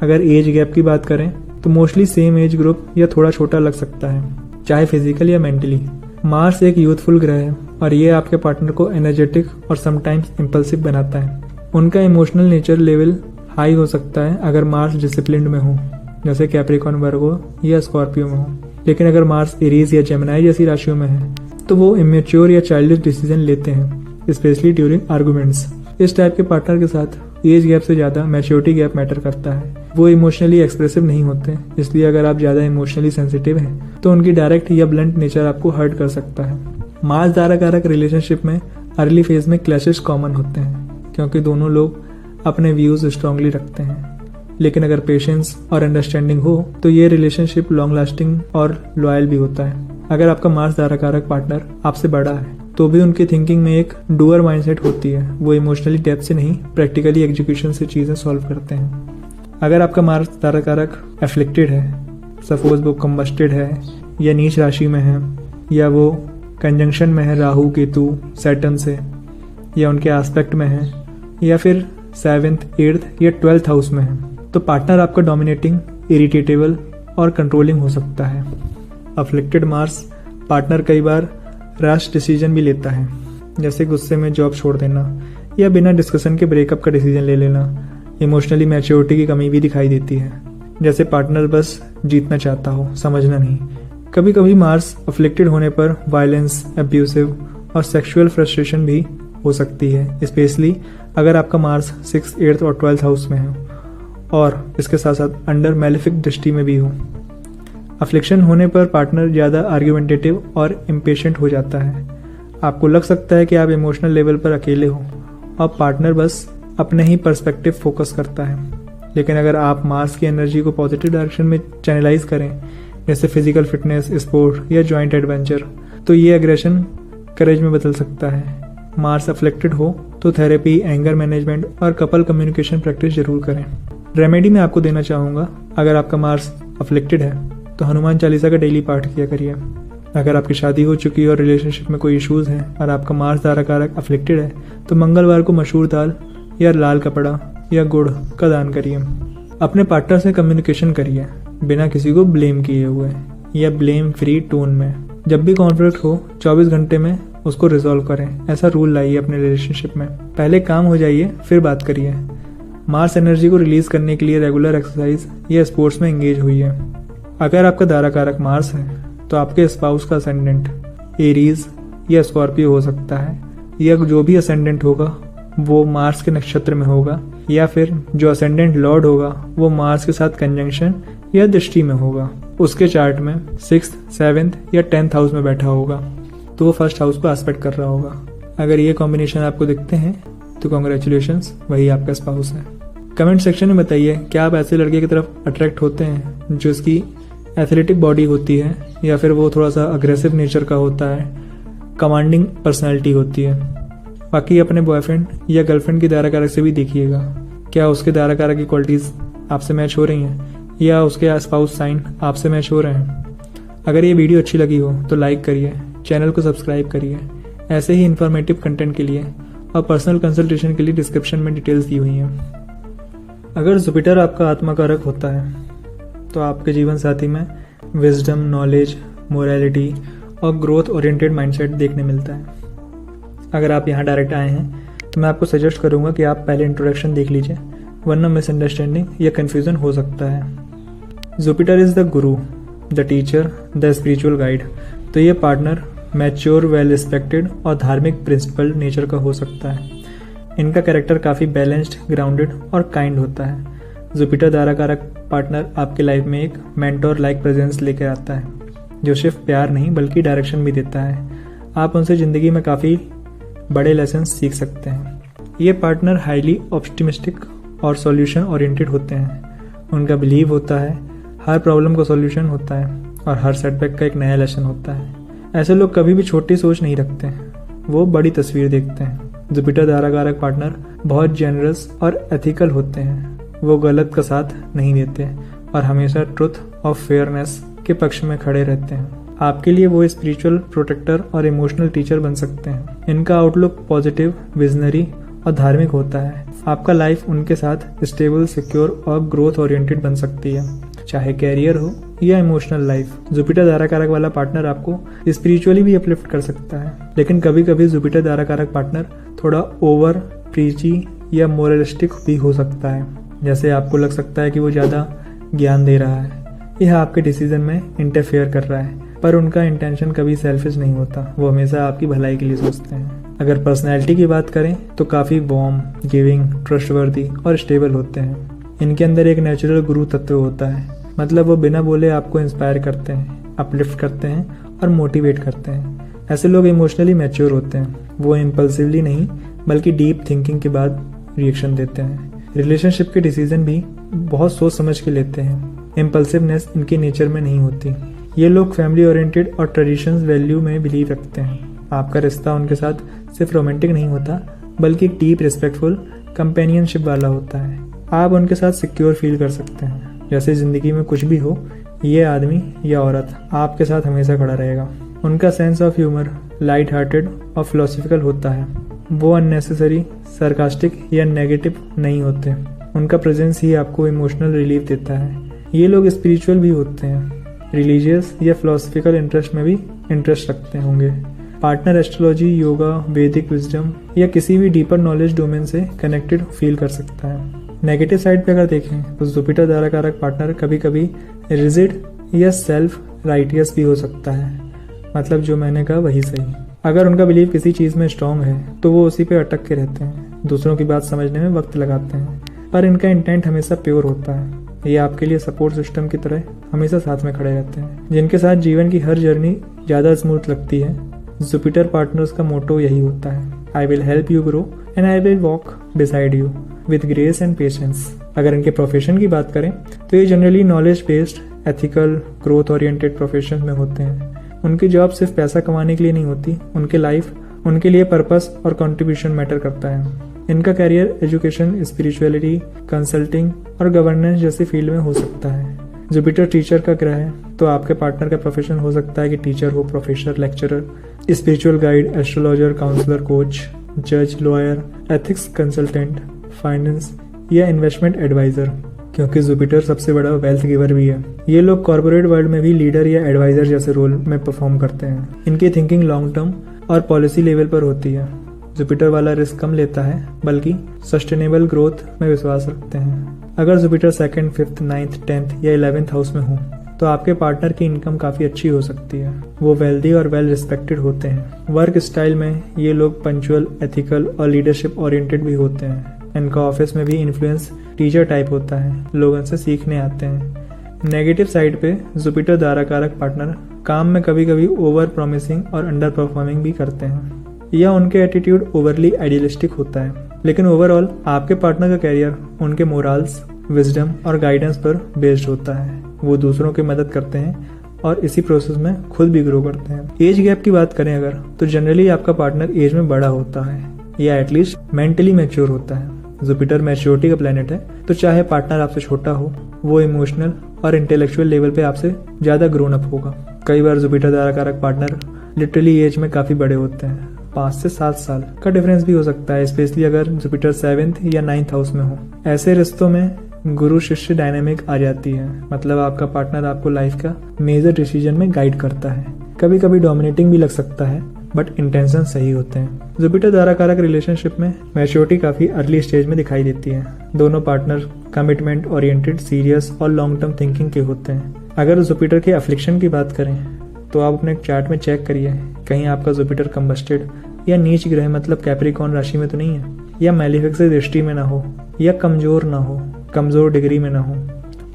अगर एज गैप की बात करें तो मोस्टली सेम एज ग्रुप या थोड़ा छोटा लग सकता है, चाहे फिजिकल या मेंटली। मार्स एक यूथफुल ग्रह है और ये आपके पार्टनर को एनर्जेटिक और समटाइम्स इम्पल्सिव बनाता है। उनका इमोशनल नेचर लेवल हाई हो सकता है अगर मार्स डिसिप्लिन्ड में हो, जैसे कैप्रिकॉर्न, वर्गो या स्कॉर्पियो में हो। लेकिन अगर मार्स एरीज या जेमिनी जैसी राशियों में है तो वो इमेच्योर या चाइल्डिश डिसीजन लेते हैं, स्पेशली ड्यूरिंग आर्गुमेंट्स। इस टाइप के पार्टनर के साथ एज गैप से ज़्यादा मैच्योरिटी गैप मैटर करता है। वो इमोशनली एक्सप्रेसिव नहीं होते, इसलिए अगर आप ज़्यादा इमोशनली सेंसिटिव हैं तो उनकी डायरेक्ट या ब्लंट नेचर आपको हर्ट कर सकता है। मार्स धाराकारक रिलेशनशिप में अर्ली फेज में क्लैशेस कॉमन होते हैं, क्योंकि दोनों लोग अपने व्यूज स्ट्रांगली रखते हैं। लेकिन अगर पेशेंस और अंडरस्टैंडिंग हो तो ये रिलेशनशिप लॉन्ग लास्टिंग और लॉयल भी होता है। अगर आपका मार्स धाराकारक पार्टनर आपसे बड़ा है तो भी उनकी थिंकिंग में एक डूअर माइंडसेट होती है। वो इमोशनली डेप्थ से नहीं, प्रैक्टिकली एग्जीक्यूशन से चीज़ें सॉल्व करते हैं। अगर आपका मार्स धाराकारक एफ्लिक्टेड है, सपोज वो कम्बस्टेड है या नीच राशि में है, या वो कंजंक्शन में है राहु, केतु, सैटर्न से, या उनके एस्पेक्ट में है, या फिर 7th, 8th या 12th हाउस में है, तो पार्टनर आपका डोमिनेटिंग, इरिटेटेबल और कंट्रोलिंग हो सकता है। अफ्लिक्टेड मार्स पार्टनर कई बार रैश डिसीजन भी लेता है, जैसे गुस्से में जॉब छोड़ देना या बिना डिस्कशन के ब्रेकअप का डिसीजन ले लेना। इमोशनली मैच्योरिटी की कमी भी दिखाई देती है, जैसे पार्टनर बस जीतना चाहता हो, समझना नहीं। कभी कभी मार्स अफ्लिक्टेड होने पर वायलेंस, अब्यूसिव और सेक्सुअल फ्रस्ट्रेशन भी हो सकती है, स्पेशली अगर आपका मार्स 6th, 8th और 12th हाउस में हो और इसके साथ साथ अंडर मैलेफिक दृष्टि में भी हो। अफ्लिक्शन होने पर पार्टनर ज़्यादा आर्ग्यूमेंटेटिव और इम्पेशेंट हो जाता है। आपको लग सकता है कि आप इमोशनल लेवल पर अकेले हो और पार्टनर बस अपने ही पर्सपेक्टिव फोकस करता है। लेकिन अगर आप मार्स की एनर्जी को पॉजिटिव डायरेक्शन में चैनलाइज करें, जैसे फिजिकल फिटनेस, स्पोर्ट या जॉइंट एडवेंचर, तो ये एग्रेशन करेज में बदल सकता है। मार्स अफ्लेक्टेड हो तो थेरेपी, एंगर मैनेजमेंट और कपल कम्युनिकेशन प्रैक्टिस जरूर करें। रेमेडी मैं आपको देना चाहूँगा, अगर आपका मार्स अफ्लेक्टेड है तो हनुमान चालीसा का डेली पाठ किया करिए। अगर आपकी शादी हो चुकी है और रिलेशनशिप में कोई इश्यूज हैं और आपका मार्स धारा कारक अफ्लिक्टेड है तो मंगलवार को मसूर दाल या लाल कपड़ा या गुड़ का दान करिए। अपने पार्टनर से कम्युनिकेशन करिए बिना किसी को ब्लेम किए हुए या ब्लेम फ्री टोन में। जब भी कॉन्फ्लिक्ट हो 24 घंटे में उसको रिजॉल्व करें, ऐसा रूल लाइए अपने रिलेशनशिप में। पहले काम हो जाइए फिर बात करिए। मार्स एनर्जी को रिलीज करने के लिए रेगुलर एक्सरसाइज या स्पोर्ट्स में एंगेज हुई। अगर आपका दारा कारक मार्स है तो आपके स्पाउस का असेंडेंट एरीज या स्कॉर्पियो हो सकता है, या जो भी असेंडेंट होगा वो मार्स के नक्षत्र में होगा, या फिर जो असेंडेंट लॉर्ड होगा वो मार्स के साथ कंजंक्शन या दृष्टि में होगा। उसके चार्ट में 6th, 7th या 10th हाउस में बैठा होगा तो वो फर्स्ट हाउस को एस्पेक्ट कर रहा होगा। अगर ये कॉम्बिनेशन आपको दिखते हैं तो कॉन्ग्रेचुलेशंस, वही आपका स्पाउस है। कमेंट सेक्शन में बताइए क्या आप ऐसे लड़के की तरफ अट्रैक्ट होते हैं जो इसकी एथलेटिक बॉडी होती है, या फिर वो थोड़ा सा अग्रेसिव नेचर का होता है, कमांडिंग पर्सनालिटी होती है। बाकी अपने बॉयफ्रेंड या गर्लफ्रेंड की दारा कारक से भी देखिएगा क्या उसके दारा कारक की क्वालिटीज़ आपसे मैच हो रही हैं या उसके स्पाउस साइन आपसे मैच हो रहे हैं। अगर ये वीडियो अच्छी लगी हो तो लाइक करिए, चैनल को सब्सक्राइब करिए। ऐसे ही इन्फॉर्मेटिव कंटेंट के लिए और पर्सनल कंसल्टेशन के लिए डिस्क्रिप्शन में डिटेल्स दी हुई हैं। अगर जुपिटर आपका आत्मा कारक होता है तो आपके जीवन साथी में विजडम, नॉलेज, मोरालिटी और ग्रोथ ओरिएंटेड माइंडसेट देखने मिलता है। अगर आप यहाँ डायरेक्ट आए हैं तो मैं आपको सजेस्ट करूँगा कि आप पहले इंट्रोडक्शन देख लीजिए, वरना मिसअंडरस्टैंडिंग या कन्फ्यूजन हो सकता है। Jupiter is the Guru, the teacher, the spiritual guide. तो ये पार्टनर मैच्योर, वेल रिस्पेक्टेड और धार्मिक प्रिंसिपल नेचर का हो सकता है। इनका कैरेक्टर काफ़ी बैलेंस्ड, ग्राउंडेड और काइंड होता है। जुपिटर दारा कारक पार्टनर आपके लाइफ में एक मेंटोर लाइक प्रेजेंस लेकर आता है जो सिर्फ प्यार नहीं बल्कि डायरेक्शन भी देता है। आप उनसे ज़िंदगी में काफ़ी बड़े लेसन सीख सकते हैं। ये पार्टनर हाईली ऑप्टिमिस्टिक और सॉल्यूशन ओरिएंटेड होते हैं। उनका बिलीव होता है हर प्रॉब्लम का सॉल्यूशन होता है और हर सेटबैक का एक नया लेसन होता है। ऐसे लोग कभी भी छोटी सोच नहीं रखते हैं, वो बड़ी तस्वीर देखते हैं। जुपिटर दारा कारक पार्टनर बहुत जेनरस और एथिकल होते हैं। वो गलत का साथ नहीं देते और हमेशा ट्रुथ और फेयरनेस के पक्ष में खड़े रहते हैं। आपके लिए वो स्पिरिचुअल प्रोटेक्टर और इमोशनल टीचर बन सकते हैं। इनका आउटलुक पॉजिटिव, विजनरी और धार्मिक होता है। आपका लाइफ उनके साथ स्टेबल, सिक्योर और ग्रोथ ओरिएंटेड बन सकती है, चाहे कैरियर हो या इमोशनल लाइफ। जुपिटर दारा कारक वाला पार्टनर आपको स्पिरिचुअली भी अपलिफ्ट कर सकता है, लेकिन कभी कभी जुपिटर दारा कारक पार्टनर थोड़ा ओवर प्रीची या मोरलिस्टिक भी हो सकता है। जैसे आपको लग सकता है कि वो ज़्यादा ज्ञान दे रहा है, यह आपके डिसीजन में इंटरफेयर कर रहा है, पर उनका इंटेंशन कभी सेल्फिश नहीं होता। वो हमेशा आपकी भलाई के लिए सोचते हैं। अगर पर्सनैलिटी की बात करें तो काफ़ी वार्म, गिविंग, ट्रस्टवर्दी और स्टेबल होते हैं। इनके अंदर एक नेचुरल गुरु तत्व होता है, मतलब वो बिना बोले आपको इंस्पायर करते हैं, अपलिफ्ट करते हैं और मोटिवेट करते हैं। ऐसे लोग इमोशनली मैच्योर होते हैं। वो इम्पल्सिवली नहीं बल्कि डीप थिंकिंग के बाद रिएक्शन देते हैं। रिलेशनशिप के डिसीजन भी बहुत सोच समझ के लेते हैं। इम्पल्सिवनेस इनके नेचर में नहीं होती। ये लोग फैमिली ओरिएंटेड और ट्रेडिशंस वैल्यू में बिलीव रखते हैं। आपका रिश्ता उनके साथ सिर्फ रोमांटिक नहीं होता बल्कि डीप, रिस्पेक्टफुल, कंपेनियनशिप वाला होता है। आप उनके साथ सिक्योर फील कर सकते हैं। जैसे ज़िंदगी में कुछ भी हो, ये आदमी या औरत आपके साथ हमेशा खड़ा रहेगा। उनका sense of humour light hearted और फिलोसफिकल होता है। वो अननेसेसरी, सरकास्टिक या नेगेटिव नहीं होते। उनका प्रेजेंस ही आपको इमोशनल रिलीफ देता है। ये लोग स्पिरिचुअल भी होते हैं, रिलीजियस या फिलोसफिकल इंटरेस्ट में भी इंटरेस्ट रखते होंगे। पार्टनर एस्ट्रोलॉजी, योगा, वैदिक विजडम या किसी भी डीपर नॉलेज डोमेन से कनेक्टेड फील कर सकता है। नेगेटिव साइड पे अगर देखें तो जुपिटर दारा कारक पार्टनर कभी कभी रिजिड या सेल्फ राइटियस भी हो सकता है, मतलब जो मैंने कहा वही सही। अगर उनका बिलीव किसी चीज़ में स्ट्रांग है तो वो उसी पे अटक के रहते हैं। दूसरों की बात समझने में वक्त लगाते हैं, पर इनका इंटेंट हमेशा प्योर होता है। ये आपके लिए सपोर्ट सिस्टम की तरह हमेशा साथ में खड़े रहते हैं, जिनके साथ जीवन की हर जर्नी ज़्यादा स्मूथ लगती है। जुपिटर पार्टनर्स का मोटो यही होता है, I will help you grow and I will walk beside you with grace and patience. अगर इनके प्रोफेशन की बात करें तो ये generally knowledge based, ethical, growth oriented profession में होते हैं। उनकी जॉब सिर्फ पैसा कमाने के लिए नहीं होती, उनकी लाइफ, उनके लिए पर्पस और कंट्रीब्यूशन मैटर करता है। इनका करियर एजुकेशन, स्पिरिचुअलिटी, कंसल्टिंग और गवर्नेंस जैसी फील्ड में हो सकता है। जुपिटर टीचर का ग्रह है, तो आपके पार्टनर का प्रोफेशन हो सकता है कि टीचर हो, professor, lecturer, spiritual guide, astrologer, counsellor, coach, जज, लॉयर, एथिक्स कंसल्टेंट, फाइनेंस या इन्वेस्टमेंट एडवाइजर, क्योंकि जुपिटर सबसे बड़ा वेल्थ गिवर भी है। ये लोग कॉर्पोरेट वर्ल्ड में भी लीडर या एडवाइजर जैसे रोल में परफॉर्म करते हैं। इनकी थिंकिंग लॉन्ग टर्म और पॉलिसी लेवल पर होती है। जुपिटर वाला रिस्क कम लेता है, बल्कि सस्टेनेबल ग्रोथ में विश्वास रखते हैं। अगर Jupiter 2nd, 5th, 9th, 10th या 11th हाउस में हो तो आपके पार्टनर की इनकम काफ़ी अच्छी हो सकती है। वो वेल्दी और वेल रिस्पेक्टेड होते हैं। वर्क स्टाइल में ये लोग पंचुअल, एथिकल और लीडरशिप ओरिएंटेड भी होते हैं। इनका ऑफिस में भी इन्फ्लुएंस टीचर टाइप होता है, लोगों से सीखने आते हैं। नेगेटिव साइड पे जुपिटर धाराकारक पार्टनर काम में कभी कभी ओवर प्रॉमिसिंग और अंडर परफॉर्मिंग भी करते हैं, या उनके एटीट्यूड ओवरली आइडियलिस्टिक होता है। लेकिन ओवरऑल आपके पार्टनर का करियर उनके मोरल्स, विजडम और गाइडेंस पर बेस्ड होता है। वो दूसरों की मदद करते हैं और इसी प्रोसेस में खुद भी ग्रो करते हैं। एज गैप की बात करें अगर, तो जनरली आपका पार्टनर एज में बड़ा होता है या एटलीस्ट मेंटली मैच्योर होता है। जुपिटर मैच्योरिटी का प्लेनेट है, तो चाहे पार्टनर आपसे छोटा हो, वो इमोशनल और इंटेलेक्चुअल लेवल पे आपसे ज्यादा ग्रोन अप होगा। कई बार जुपिटर धाराकारक पार्टनर लिटरली एज में काफी बड़े होते हैं, 5 से 7 साल का डिफरेंस भी हो सकता है, स्पेशली अगर जुपिटर 7th या 9th हाउस में हो। ऐसे रिश्तों में गुरु शिष्य डायनामिक आ जाती है, मतलब आपका पार्टनर आपको लाइफ का मेजर डिसीजन में गाइड करता है। कभी कभी डोमिनेटिंग भी लग सकता है, बट इंटेंशन सही होते हैं। जुपिटर धाराकारक रिलेशनशिप में मैच्योरिटी काफी अर्ली स्टेज में दिखाई देती है। दोनों पार्टनर कमिटमेंट ओरिएंटेड, सीरियस और लॉन्ग टर्म थिंकिंग के होते हैं। अगर जुपिटर के अफ्लिक्शन की बात करें तो आप अपने चार्ट में चेक करिए, कहीं आपका जुपिटर कंबस्टेड या नीच ग्रह मतलब कैप्रिकॉर्न राशि में तो नहीं है, या मैलिफिक से दृष्टि में ना हो, या कमजोर ना हो, कमजोर डिग्री में ना हो।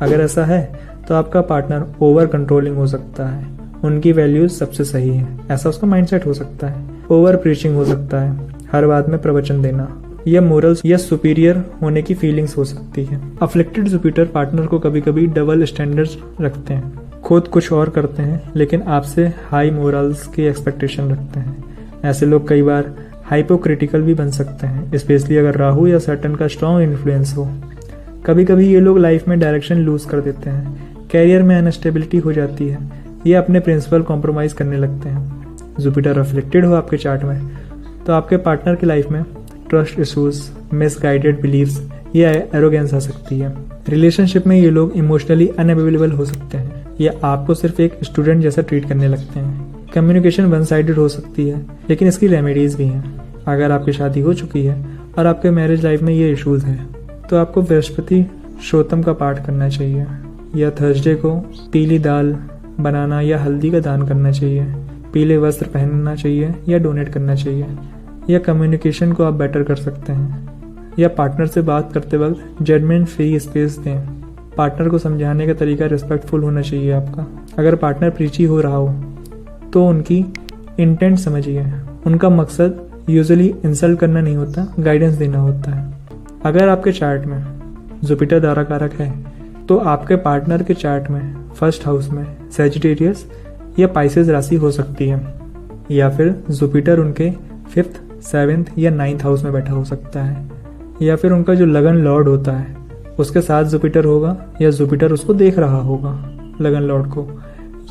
अगर ऐसा है तो आपका पार्टनर ओवर कंट्रोलिंग हो सकता है, उनकी वैल्यूज सबसे सही है, ऐसा उसका माइंडसेट हो सकता है। ओवर प्रीचिंग हो सकता है, हर बात में प्रवचन देना, या मोरल्स या सुपीरियर होने की फीलिंग्स हो सकती है। अफ्लिक्टेड जुपिटर पार्टनर को कभी कभी डबल स्टैंडर्ड्स रखते हैं, खुद कुछ और करते हैं लेकिन आपसे हाई मोरल्स की एक्सपेक्टेशन रखते हैं। ऐसे लोग कई बार हाइपोक्रिटिकल भी बन सकते हैं, स्पेशली अगर राहु या सैटर्न का स्ट्रॉन्ग इन्फ्लुएंस हो। कभी कभी ये लोग लाइफ में डायरेक्शन लूज कर देते हैं, कैरियर में अनस्टेबिलिटी हो जाती है, ये अपने प्रिंसिपल कॉम्प्रोमाइज करने लगते हैं। जुपिटर अफ्लिक्टेड हो आपके चार्ट में तो आपके पार्टनर की लाइफ में ट्रस्ट इशूज, मिसगाइडेड बिलीव्स या एरोगेंस आ सकती है। रिलेशनशिप में ये लोग इमोशनली अनअवेलेबल हो सकते हैं या आपको सिर्फ एक स्टूडेंट जैसा ट्रीट करने लगते हैं। कम्युनिकेशन वन साइडेड हो सकती है, लेकिन इसकी रेमेडीज भी हैं। अगर आपकी शादी हो चुकी है और आपके मैरिज लाइफ में ये इश्यूज हैं तो आपको बृहस्पति श्रोतम का पाठ करना चाहिए, या थर्सडे को पीली दाल, बनाना या हल्दी का दान करना चाहिए, पीले वस्त्र पहनना चाहिए या डोनेट करना चाहिए, या कम्युनिकेशन को आप बेटर कर सकते हैं, या पार्टनर से बात करते वक्त जजमेंट फ्री स्पेस दें। पार्टनर को समझाने का तरीका रिस्पेक्टफुल होना चाहिए आपका। अगर पार्टनर प्रीची हो रहा हो तो उनकी इंटेंट समझिए, उनका मकसद यूजुअली इंसल्ट करना नहीं होता, गाइडेंस देना होता है। अगर आपके चार्ट में जुपिटर धाराकारक है तो आपके पार्टनर के चार्ट में 1st हाउस में सैजिटेरियस या पाइसेस राशि हो सकती है, या फिर जुपिटर उनके 5th, 7th या 9th हाउस में बैठा हो सकता है, या फिर उनका जो लगन लॉर्ड होता है उसके साथ जुपिटर होगा, या जुपिटर उसको देख रहा होगा लगन लॉर्ड को,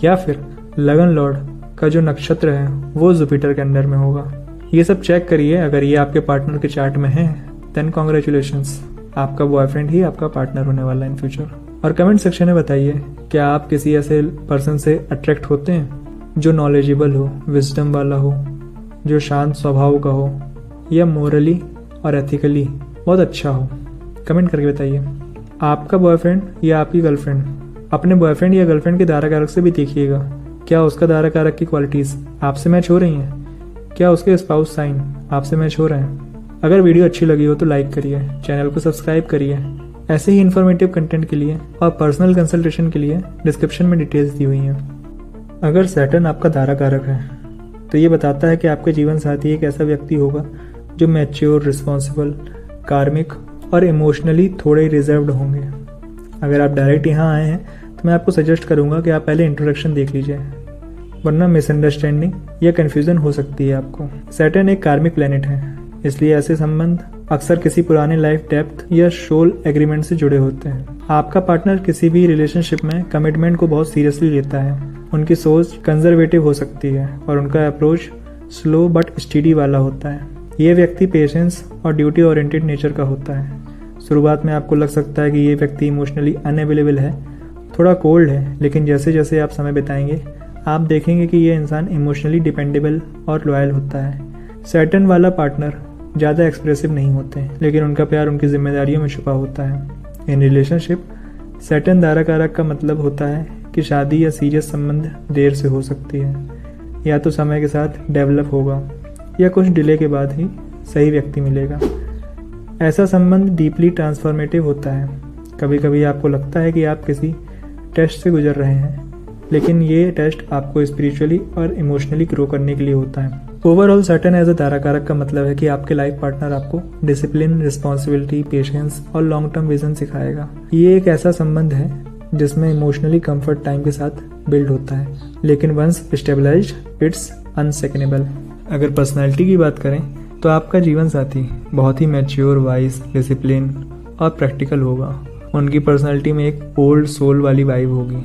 या फिर लगन लॉर्ड का जो नक्षत्र है वो जुपिटर के अंडर में होगा। ये सब चेक करिए। अगर ये आपके पार्टनर के चार्ट में है देन कॉन्ग्रेचुलेशंस, आपका बॉयफ्रेंड ही आपका पार्टनर होने वाला है इन फ्यूचर। और कमेंट सेक्शन में बताइए क्या आप किसी ऐसे पर्सन से अट्रैक्ट होते हैं जो नॉलेजेबल हो, विजडम वाला हो, जो शांत स्वभाव का हो, या मोरली और एथिकली बहुत अच्छा हो। कमेंट करके बताइए। आपका बॉयफ्रेंड या आपकी गर्लफ्रेंड, अपने बॉयफ्रेंड या गर्लफ्रेंड के धाराकारक से भी देखिएगा, क्या उसका धाराकारक की क्वालिटीज आपसे मैच हो रही हैं, क्या उसके स्पाउस साइन आपसे मैच हो रहे हैं। अगर वीडियो अच्छी लगी हो तो लाइक करिए, चैनल को सब्सक्राइब करिए। ऐसे ही इन्फॉर्मेटिव कंटेंट के लिए और पर्सनल कंसल्टेशन के लिए डिस्क्रिप्शन में डिटेल्स दी हुई हैं। अगर सैटर्न आपका धाराकारक है तो ये बताता है कि आपके जीवन साथी एक ऐसा व्यक्ति होगा जो मैच्योर, रिस्पॉन्सिबल, कार्मिक और इमोशनली थोड़े रिजर्व्ड होंगे। अगर आप डायरेक्ट यहाँ आए हैं तो मैं आपको सजेस्ट करूँगा कि आप पहले इंट्रोडक्शन देख लीजिए। वरना मिसअंडरस्टैंडिंग या कन्फ्यूजन हो सकती है आपको। सैटर्न एक कार्मिक प्लेनेट है, इसलिए ऐसे संबंध अक्सर किसी पुराने लाइफ डेप्थ या सोल एग्रीमेंट से जुड़े होते हैं। आपका पार्टनर किसी भी रिलेशनशिप में कमिटमेंट को बहुत सीरियसली लेता है। उनकी सोच कंजर्वेटिव हो सकती है और उनका अप्रोच स्लो बट स्टडी वाला होता है। ये व्यक्ति पेशेंस और ड्यूटी ओरिएंटेड नेचर का होता है। शुरुआत में आपको लग सकता है कि ये व्यक्ति इमोशनली अनअवेलेबल है, थोड़ा कोल्ड है, लेकिन जैसे जैसे आप समय बिताएंगे आप देखेंगे कि ये इंसान इमोशनली डिपेंडेबल और लॉयल होता है। सैटर्न वाला पार्टनर ज़्यादा एक्सप्रेसिव नहीं होते, लेकिन उनका प्यार उनकी जिम्मेदारियों में छुपा होता है। इन रिलेशनशिप सैटर्न धारा कारक का मतलब होता है कि शादी या सीरियस संबंध देर से हो सकती है, या तो समय के साथ डेवलप होगा या कुछ डिले के बाद ही सही व्यक्ति मिलेगा। ऐसा संबंध डीपली ट्रांसफॉर्मेटिव होता है। कभी कभी आपको लगता है कि आप किसी टेस्ट से गुजर रहे हैं, लेकिन ये टेस्ट आपको स्पिरिचुअली और इमोशनली ग्रो करने के लिए होता है। ओवरऑल सैटर्न एज अ धारा कारक का मतलब है कि आपके लाइफ पार्टनर आपको डिसिप्लिन, रिस्पॉन्सिबिलिटी, पेशेंस और लॉन्ग टर्म विजन सिखाएगा। ये एक ऐसा संबंध है जिसमें इमोशनली कंफर्ट टाइम के साथ बिल्ड होता है, लेकिन वंस स्टेबलाइज्ड इट्स अनसेकेनेबल। अगर पर्सनैलिटी की बात करें तो आपका जीवन साथी बहुत ही मैच्योर, वाइज, डिसिप्लिन और प्रैक्टिकल होगा। उनकी पर्सनैलिटी में एक ओल्ड सोल वाली वाइब होगी।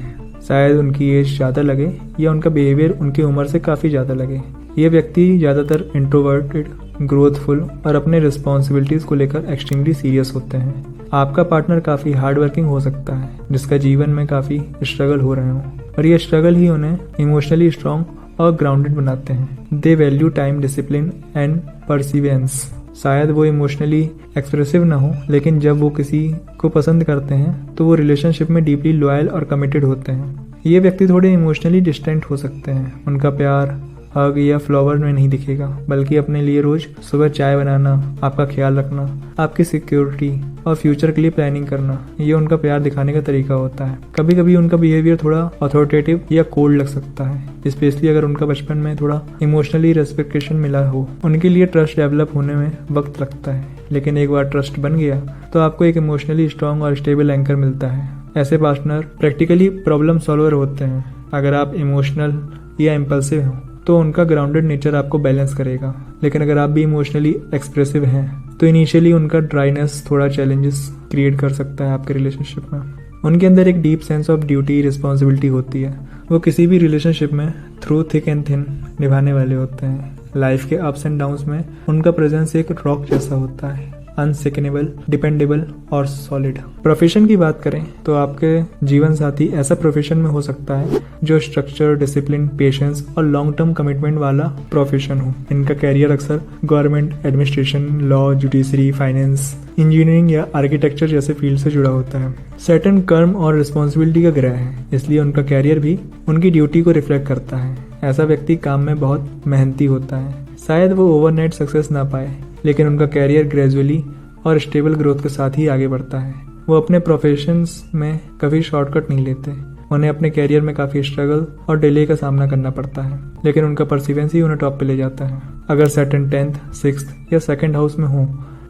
शायद उनकी एज ज़्यादा लगे या उनका बिहेवियर उनकी उम्र से काफ़ी ज़्यादा लगे। ये व्यक्ति ज़्यादातर इंट्रोवर्टेड, ग्रोथफुल और अपने रिस्पॉन्सिबिलिटीज़ को लेकर एक्सट्रीमली सीरियस होते हैं। आपका पार्टनर काफ़ी हार्ड वर्किंग हो सकता है, जिसका जीवन में काफ़ी स्ट्रगल हो रहे हों, और ये स्ट्रगल ही उन्हें इमोशनली स्ट्रॉन्ग और ग्राउंडेड बनाते हैं। They value time, discipline and perseverance. शायद वो इमोशनली एक्सप्रेसिव ना हो, लेकिन जब वो किसी को पसंद करते हैं तो वो रिलेशनशिप में डीपली लॉयल और कमिटेड होते हैं। ये व्यक्ति थोड़े इमोशनली डिस्टेंट हो सकते हैं। उनका प्यार हग या फ्लावर में नहीं दिखेगा, बल्कि अपने लिए रोज सुबह चाय बनाना, आपका ख्याल रखना, आपकी सिक्योरिटी और फ्यूचर के लिए प्लानिंग करना, ये उनका प्यार दिखाने का तरीका होता है। कभी कभी उनका बिहेवियर थोड़ा अथॉरिटेटिव या कोल्ड लग सकता है, स्पेशली अगर उनका बचपन में थोड़ा इमोशनली रेस्पेक्टेशन मिला हो। उनके लिए ट्रस्ट डेवलप होने में वक्त लगता है, लेकिन एक बार ट्रस्ट बन गया तो आपको एक इमोशनली स्ट्रॉन्ग और स्टेबल एंकर मिलता है। ऐसे पार्टनर प्रैक्टिकली प्रॉब्लम सॉल्वर होते हैं। अगर आप इमोशनल या इम्पल्सिव हो तो उनका ग्राउंडेड नेचर आपको बैलेंस करेगा, लेकिन अगर आप भी इमोशनली एक्सप्रेसिव हैं तो इनिशियली उनका ड्राइनेस थोड़ा चैलेंजेस क्रिएट कर सकता है आपके रिलेशनशिप में। उनके अंदर एक deep sense of duty, responsibility होती है। वो किसी भी रिलेशनशिप में थ्रू थिक एंड थिन निभाने वाले होते हैं। लाइफ के अप्स एंड डाउन्स में उनका प्रेजेंस एक रॉक जैसा होता है, अनसेकेनेबल, डिपेंडेबल और सॉलिड। प्रोफेशन की बात करें तो आपके जीवन साथी ऐसा प्रोफेशन में हो सकता है जो स्ट्रक्चर, डिसिप्लिन, पेशेंस और लॉन्ग टर्म कमिटमेंट वाला प्रोफेशन हो। इनका कैरियर अक्सर government, administration, law, judiciary, finance, engineering या आर्किटेक्चर जैसे फील्ड से जुड़ा होता है। सैटर्न कर्म और रिस्पॉन्सिबिलिटी का ग्रह है, इसलिए उनका कैरियर भी उनकी ड्यूटी को रिफ्लेक्ट करता है। ऐसा व्यक्ति काम में बहुत मेहनती होता है। शायद वो ओवरनाइट सक्सेस ना पाए, लेकिन उनका कैरियर ग्रेजुअली और स्टेबल ग्रोथ के साथ ही आगे बढ़ता है। वो अपने प्रोफेशंस में कभी शॉर्टकट नहीं लेते। उन्हें अपने कैरियर में काफ़ी स्ट्रगल और डिले का सामना करना पड़ता है, लेकिन उनका परसिवेंस ही उन्हें टॉप पे ले जाता है। अगर सैटर्न 10th, 6th या 2nd हाउस में हो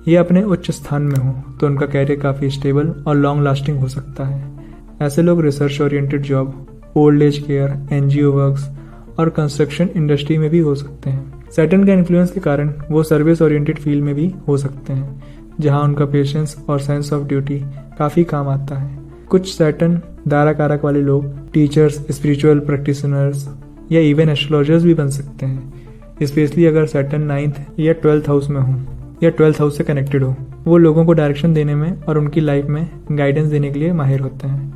या अपने उच्च स्थान में हो तो उनका कैरियर काफ़ी स्टेबल और लॉन्ग लास्टिंग हो सकता है। ऐसे लोग research oriented job, old age care, NGO works और कंस्ट्रक्शन इंडस्ट्री में भी हो सकते हैं। सैटर्न का इन्फ्लुएंस के कारण वो सर्विस ओरिएंटेड फील्ड में भी हो सकते हैं, जहां उनका पेशेंस और सेंस ऑफ ड्यूटी काफ़ी काम आता है। कुछ सैटर्न धारा कारक वाले लोग टीचर्स, स्पिरिचुअल प्रैक्टिशनर्स या इवन एस्ट्रोलॉजर्स भी बन सकते हैं, स्पेशली अगर सैटर्न 9th या 12th हाउस में हो या 12th हाउस से कनेक्टेड हो। वो लोगों को डायरेक्शन देने में और उनकी लाइफ में गाइडेंस देने के लिए माहिर होते हैं।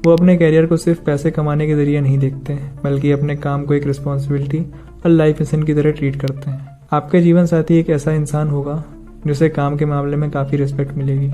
वो अपने कैरियर को सिर्फ पैसे कमाने के जरिए नहीं देखते, बल्कि अपने काम को एक रिस्पॉन्सिबिलिटी और लाइफ मिशन की तरह ट्रीट करते हैं। आपके जीवन साथी एक ऐसा इंसान होगा जिसे काम के मामले में काफ़ी रिस्पेक्ट मिलेगी।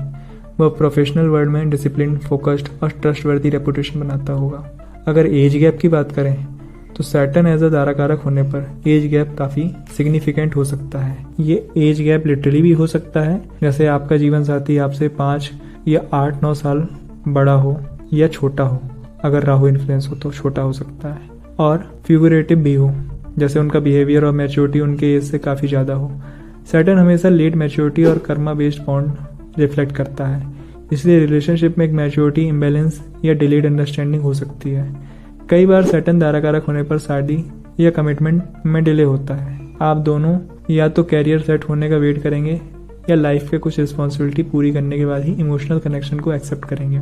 वह प्रोफेशनल वर्ल्ड में डिसिप्लिन, फोकस्ड और ट्रस्टवर्दी रेपुटेशन बनाता होगा। अगर एज गैप की बात करें तो सैटर्न एज अ धारा कारक होने पर एज गैप काफ़ी सिग्निफिकेंट हो सकता है। ये एज गैप लिटरली भी हो सकता है, जैसे आपका जीवन साथी आपसे 5 या 8-9 साल बड़ा हो या छोटा हो। अगर राहु इन्फ्लुएंस हो तो छोटा हो सकता है, और फिगरेटिव भी हो, जैसे उनका बिहेवियर और मैच्योरिटी उनके एज से काफ़ी ज़्यादा हो। सैटर्न हमेशा लेट मैच्योरिटी और कर्मा बेस्ड बॉन्ड रिफ्लेक्ट करता है, इसलिए रिलेशनशिप में एक मैच्योरिटी इम्बैलेंस या डिलेड अंडरस्टैंडिंग हो सकती है। कई बार सैटर्न दारा कारक होने पर शादी या कमिटमेंट में डिले होता है। आप दोनों या तो कैरियर सेट होने का वेट करेंगे या लाइफ के कुछ रिस्पॉन्सिबिलिटी पूरी करने के बाद ही इमोशनल कनेक्शन को एक्सेप्ट करेंगे।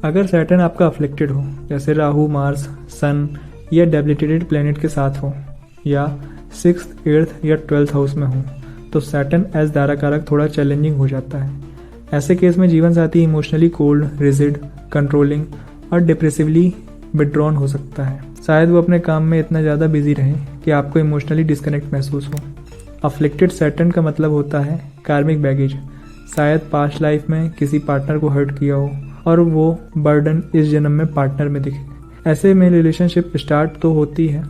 अगर सैटर्न आपका अफ्लिक्टेड हो, जैसे राहु, मार्स, सन या डेबिलिटेटेड प्लैनेट के साथ हो या 6th, 8th या 12th हाउस में हो, तो सैटर्न एज दारा कारक थोड़ा चैलेंजिंग हो जाता है। ऐसे केस में जीवन साथी इमोशनली कोल्ड, रिजिड, कंट्रोलिंग और डिप्रेसिवली विड्रॉन हो सकता है। शायद वो अपने काम में इतना ज़्यादा बिजी रहे कि आपको इमोशनली डिस्कनेक्ट महसूस हो। अफ्लिक्टेड सैटर्न का मतलब होता है कार्मिक बैगेज। शायद पास्ट लाइफ में किसी पार्टनर को हर्ट किया हो और वो बर्डन इस जन्म में पार्टनर में दिखे। ऐसे में रिलेशनशिप स्टार्ट तो होती है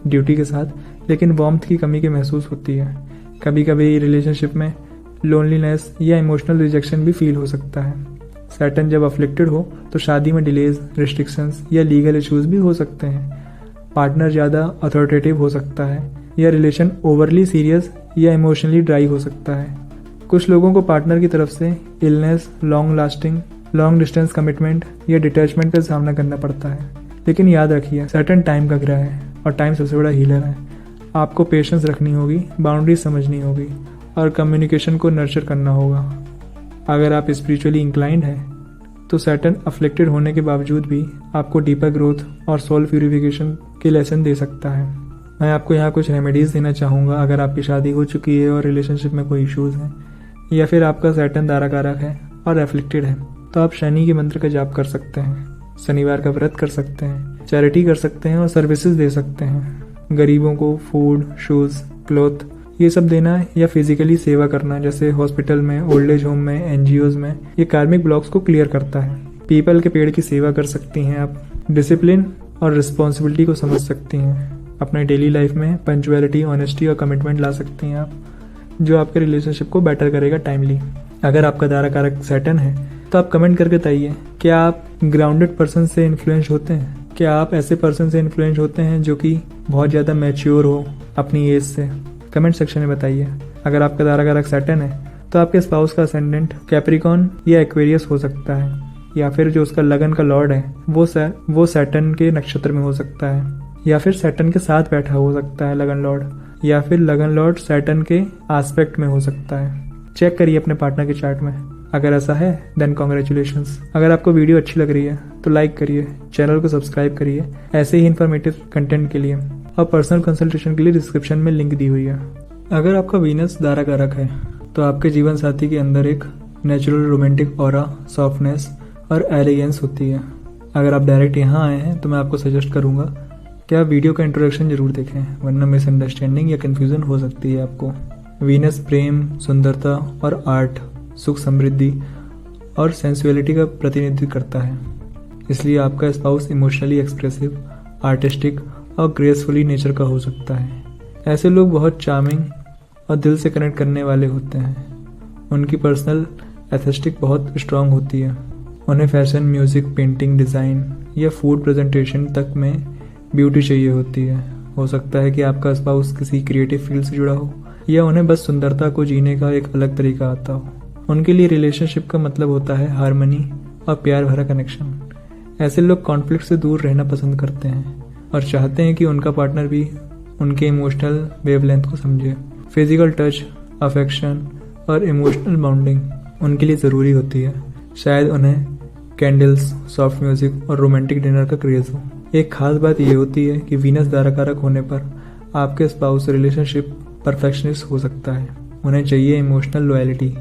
ड्यूटी के साथ, लेकिन वार्मथ की कमी की महसूस होती है। कभी कभी रिलेशनशिप में लोनलीनेस या इमोशनल रिजेक्शन भी फील हो सकता है। सैटर्न जब अफ्लिक्टेड हो तो शादी में डिलेज, रिस्ट्रिक्शंस या लीगल इश्यूज भी हो सकते हैं। पार्टनर ज़्यादा अथॉरिटेटिव हो सकता है या रिलेशन ओवरली सीरियस या इमोशनली ड्राई हो सकता है। कुछ लोगों को पार्टनर की तरफ से इलनेस, लॉन्ग डिस्टेंस कमिटमेंट या डिटैचमेंट का सामना करना पड़ता है। लेकिन याद रखिए, सैटर्न टाइम का ग्रह है और टाइम सबसे बड़ा हीलर है। आपको पेशेंस रखनी होगी, बाउंड्रीज समझनी होगी और कम्युनिकेशन को नर्चर करना होगा। अगर आप स्पिरिचुअली इंक्लाइंड हैं तो सैटर्न अफ्लिक्टेड होने के बावजूद भी आपको डीपर ग्रोथ और सोल प्यूरिफिकेशन के लेसन दे सकता है। मैं आपको यहाँ कुछ रेमेडीज देना चाहूँगा। अगर आपकी शादी हो चुकी है और रिलेशनशिप में कोई इश्यूज़ हैं या फिर आपका सैटर्न दारा कारक है और एफ्लिक्टेड है, तो आप शनि के मंत्र का जाप कर सकते हैं, शनिवार का व्रत कर सकते हैं, चैरिटी कर सकते हैं और सर्विसेज दे सकते हैं। गरीबों को फूड, शूज़, क्लॉथ ये सब देना या फिजिकली सेवा करना, जैसे हॉस्पिटल में, ओल्ड एज होम में, एनजीओज में, ये कार्मिक ब्लॉक्स को क्लियर करता है। पीपल के पेड़ की सेवा कर सकती हैं आप। डिसिप्लिन और रिस्पॉन्सिबिलिटी को समझ सकती हैं। अपने डेली लाइफ में पंक्चुअलिटी, ऑनेस्टी और कमिटमेंट ला सकती हैं आप, जो आपके रिलेशनशिप को बेटर करेगा टाइमली। अगर आपका दारा कारक सैटर्न है तो आप कमेंट करके बताइए, क्या आप ग्राउंडेड पर्सन से इन्फ्लुएंस होते हैं? क्या आप ऐसे पर्सन से इन्फ्लुएंस होते हैं जो कि बहुत ज़्यादा मैच्योर हो अपनी एज से? कमेंट सेक्शन में बताइए। अगर आपका दारा कारक सैटर्न है तो आपके स्पाउस का असेंडेंट कैप्रिकॉन या एक्वेरियस हो सकता है, या फिर जो उसका लगन का लॉर्ड है वो सैटर्न के नक्षत्र में हो सकता है, या फिर सैटर्न के साथ बैठा हो सकता है लगन लॉर्ड, या फिर लगन लॉर्ड सैटर्न के एस्पेक्ट में हो सकता है। चेक करिए अपने पार्टनर के चार्ट में। अगर ऐसा है देन कॉन्ग्रेचुलेशंस। अगर आपको वीडियो अच्छी लग रही है तो लाइक करिए, चैनल को सब्सक्राइब करिए ऐसे ही इन्फॉर्मेटिव कंटेंट के लिए, और पर्सनल कंसल्टेशन के लिए डिस्क्रिप्शन में लिंक दी हुई है। अगर आपका वीनस दारा कारक है तो आपके जीवन साथी के अंदर एक नेचुरल रोमांटिक ऑरा, सॉफ्टनेस और एलिगेंस होती है। अगर आप डायरेक्ट यहाँ आए हैं तो मैं आपको सजेस्ट करूँगा कि आप वीडियो का इंट्रोडक्शन जरूर देखें, वरना मिसअंडरस्टैंडिंग या कन्फ्यूजन हो सकती है आपको। वीनस प्रेम, सुंदरता और आर्ट, सुख, समृद्धि और सेंसुअलिटी का प्रतिनिधित्व करता है। इसलिए आपका स्पाउस इमोशनली एक्सप्रेसिव, आर्टिस्टिक और ग्रेसफुली नेचर का हो सकता है। ऐसे लोग बहुत चार्मिंग और दिल से कनेक्ट करने वाले होते हैं। उनकी पर्सनल एस्थेटिक बहुत स्ट्रांग होती है। उन्हें फैशन, म्यूजिक, पेंटिंग, डिज़ाइन या फूड प्रेजेंटेशन तक में ब्यूटी चाहिए होती है। हो सकता है कि आपका स्पाउस किसी क्रिएटिव फील्ड से जुड़ा हो या उन्हें बस सुंदरता को जीने का एक अलग तरीका आता हो। उनके लिए रिलेशनशिप का मतलब होता है हार्मनी और प्यार भरा कनेक्शन। ऐसे लोग कॉन्फ्लिक्ट से दूर रहना पसंद करते हैं और चाहते हैं कि उनका पार्टनर भी उनके इमोशनल वेवलेंथ को समझे। फिजिकल टच, अफेक्शन और इमोशनल बॉन्डिंग उनके लिए ज़रूरी होती है। शायद उन्हें कैंडल्स, सॉफ्ट म्यूजिक और रोमांटिक डिनर का क्रेज हो। एक खास बात यह होती है कि वीनस दारा कारक होने पर आपके स्पाउस रिलेशनशिप परफेक्शनिस्ट हो सकता है। उन्हें चाहिए इमोशनल लॉयल्टी,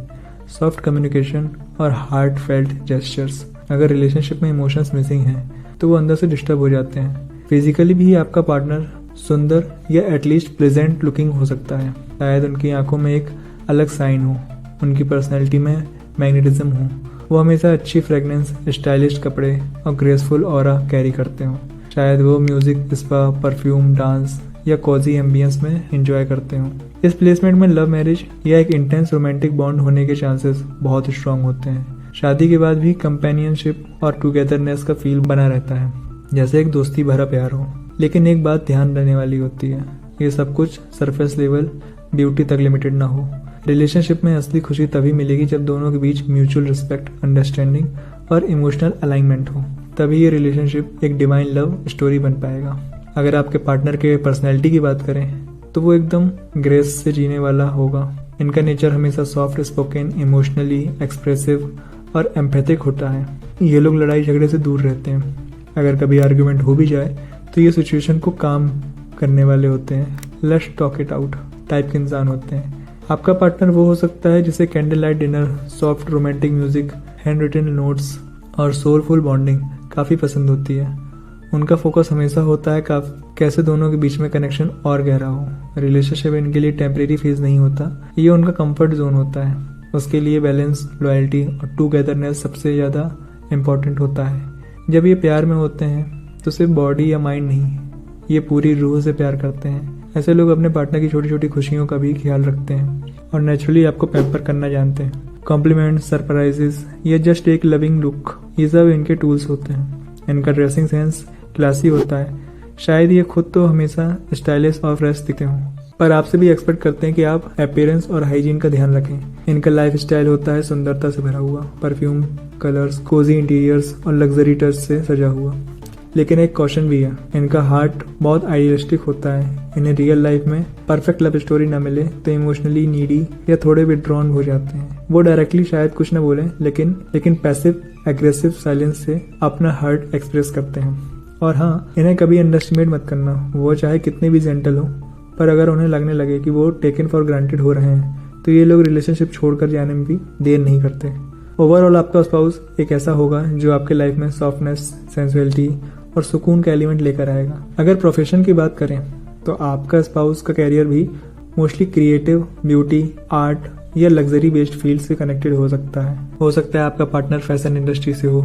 सॉफ्ट कम्युनिकेशन और हार्ट फेल्ट जेस्चर्स। अगर रिलेशनशिप में इमोशंस मिसिंग हैं तो वो अंदर से डिस्टर्ब हो जाते हैं। फिजिकली भी आपका पार्टनर सुंदर या एटलीस्ट प्लेजेंट लुकिंग हो सकता है। शायद उनकी आंखों में एक अलग साइन हो, उनकी पर्सनैलिटी में मैग्नेटिज्म हो, वो हमेशा अच्छी फ्रेगनेंस, स्टाइलिश कपड़े और ग्रेसफुल ऑरा कैरी करते हों। शायद वो म्यूजिक, स्पा, परफ्यूम, डांस या कोजी एम्बियंस में एंजॉय करते हों। इस प्लेसमेंट में लव मैरिज या एक इंटेंस रोमांटिक बॉन्ड होने के चांसेस बहुत स्ट्रांग होते हैं। शादी के बाद भी कंपेनियनशिप और टुगेदरनेस का फील बना रहता है, जैसे एक दोस्ती भरा प्यार हो। लेकिन एक बात ध्यान देने वाली होती है, ये सब कुछ सरफेस लेवल ब्यूटी तक लिमिटेड ना हो। रिलेशनशिप में असली खुशी तभी मिलेगी जब दोनों के बीच म्यूचुअल रिस्पेक्ट, अंडरस्टैंडिंग और इमोशनल अलाइनमेंट हो। तभी ये रिलेशनशिप एक डिवाइन लव स्टोरी बन पाएगा। अगर आपके पार्टनर के पर्सनैलिटी की बात करें तो वो एकदम ग्रेस से जीने वाला होगा। इनका नेचर हमेशा सॉफ्ट स्पोकन, इमोशनली एक्सप्रेसिव और एम्पैथिक होता है। ये लोग लड़ाई झगड़े से दूर रहते हैं। अगर कभी आर्ग्यूमेंट हो भी जाए तो ये सिचुएशन को काम करने वाले होते हैं। Let's talk it out type के इंसान होते हैं। आपका पार्टनर वो हो सकता है जिसे candle light dinner, soft romantic music, hand written notes और सोलफुल बॉन्डिंग काफ़ी पसंद होती है। उनका फोकस हमेशा होता है कैसे दोनों के बीच में कनेक्शन और गहरा हो। रिलेशनशिप इनके लिए टेम्परेरी फेज नहीं होता, ये उनका कंफर्ट जोन होता है। उसके लिए बैलेंस, लॉयल्टी और टूगेदरनेस सबसे ज़्यादा इम्पॉर्टेंट होता है। जब ये प्यार में होते हैं तो सिर्फ बॉडी या माइंड नहीं, ये पूरी रूह से प्यार करते हैं। ऐसे लोग अपने पार्टनर की छोटी छोटी खुशियों का भी ख्याल रखते हैं और नेचुरली आपको पैम्पर करना जानते हैं। कॉम्प्लीमेंट, सरप्राइजेस या जस्ट एक लविंग लुक, ये सब इनके टूल्स होते हैं। इनका ड्रेसिंग सेंस क्लासी होता है। शायद ये खुद तो हमेशा स्टाइलिश और फ्रेश दिखते हों, पर आपसे भी एक्सपेक्ट करते हैं कि आप अपीयरेंस और हाइजीन का ध्यान रखें। इनका लाइफ स्टाइल होता है सुंदरता से भरा हुआ, परफ्यूम, कलर्स, कोजी इंटीरियर्स और लग्जरी टच से सजा हुआ। लेकिन एक कॉशन भी है, इनका हार्ट बहुत आइडियलिस्टिक होता है। इन्हें रियल लाइफ में परफेक्ट लव स्टोरी ना मिले तो इमोशनली नीडी या थोड़े विड्रॉन हो जाते हैं। वो डायरेक्टली शायद कुछ ना बोले, लेकिन पैसिव एग्रेसिव साइलेंस से अपना हार्ट एक्सप्रेस करते हैं। और हाँ, इन्हें कभी अंडरस्टिमेट मत करना। वो चाहे कितने भी जेंटल हो, पर अगर उन्हें लगने लगे कि वो टेकन फॉर ग्रांटेड हो रहे हैं तो ये लोग रिलेशनशिप छोड़कर जाने में भी देर नहीं करते। ओवरऑल आपका स्पाउस एक ऐसा होगा जो आपके लाइफ में सॉफ्टनेस, सेंसुअलिटी और सुकून का एलिमेंट लेकर आएगा। अगर प्रोफेशन की बात करें तो आपका स्पाउस का कैरियर भी मोस्टली क्रिएटिव, ब्यूटी, आर्ट या लग्जरी बेस्ड फील्ड से कनेक्टेड हो सकता है। हो सकता है आपका पार्टनर फैशन इंडस्ट्री से हो,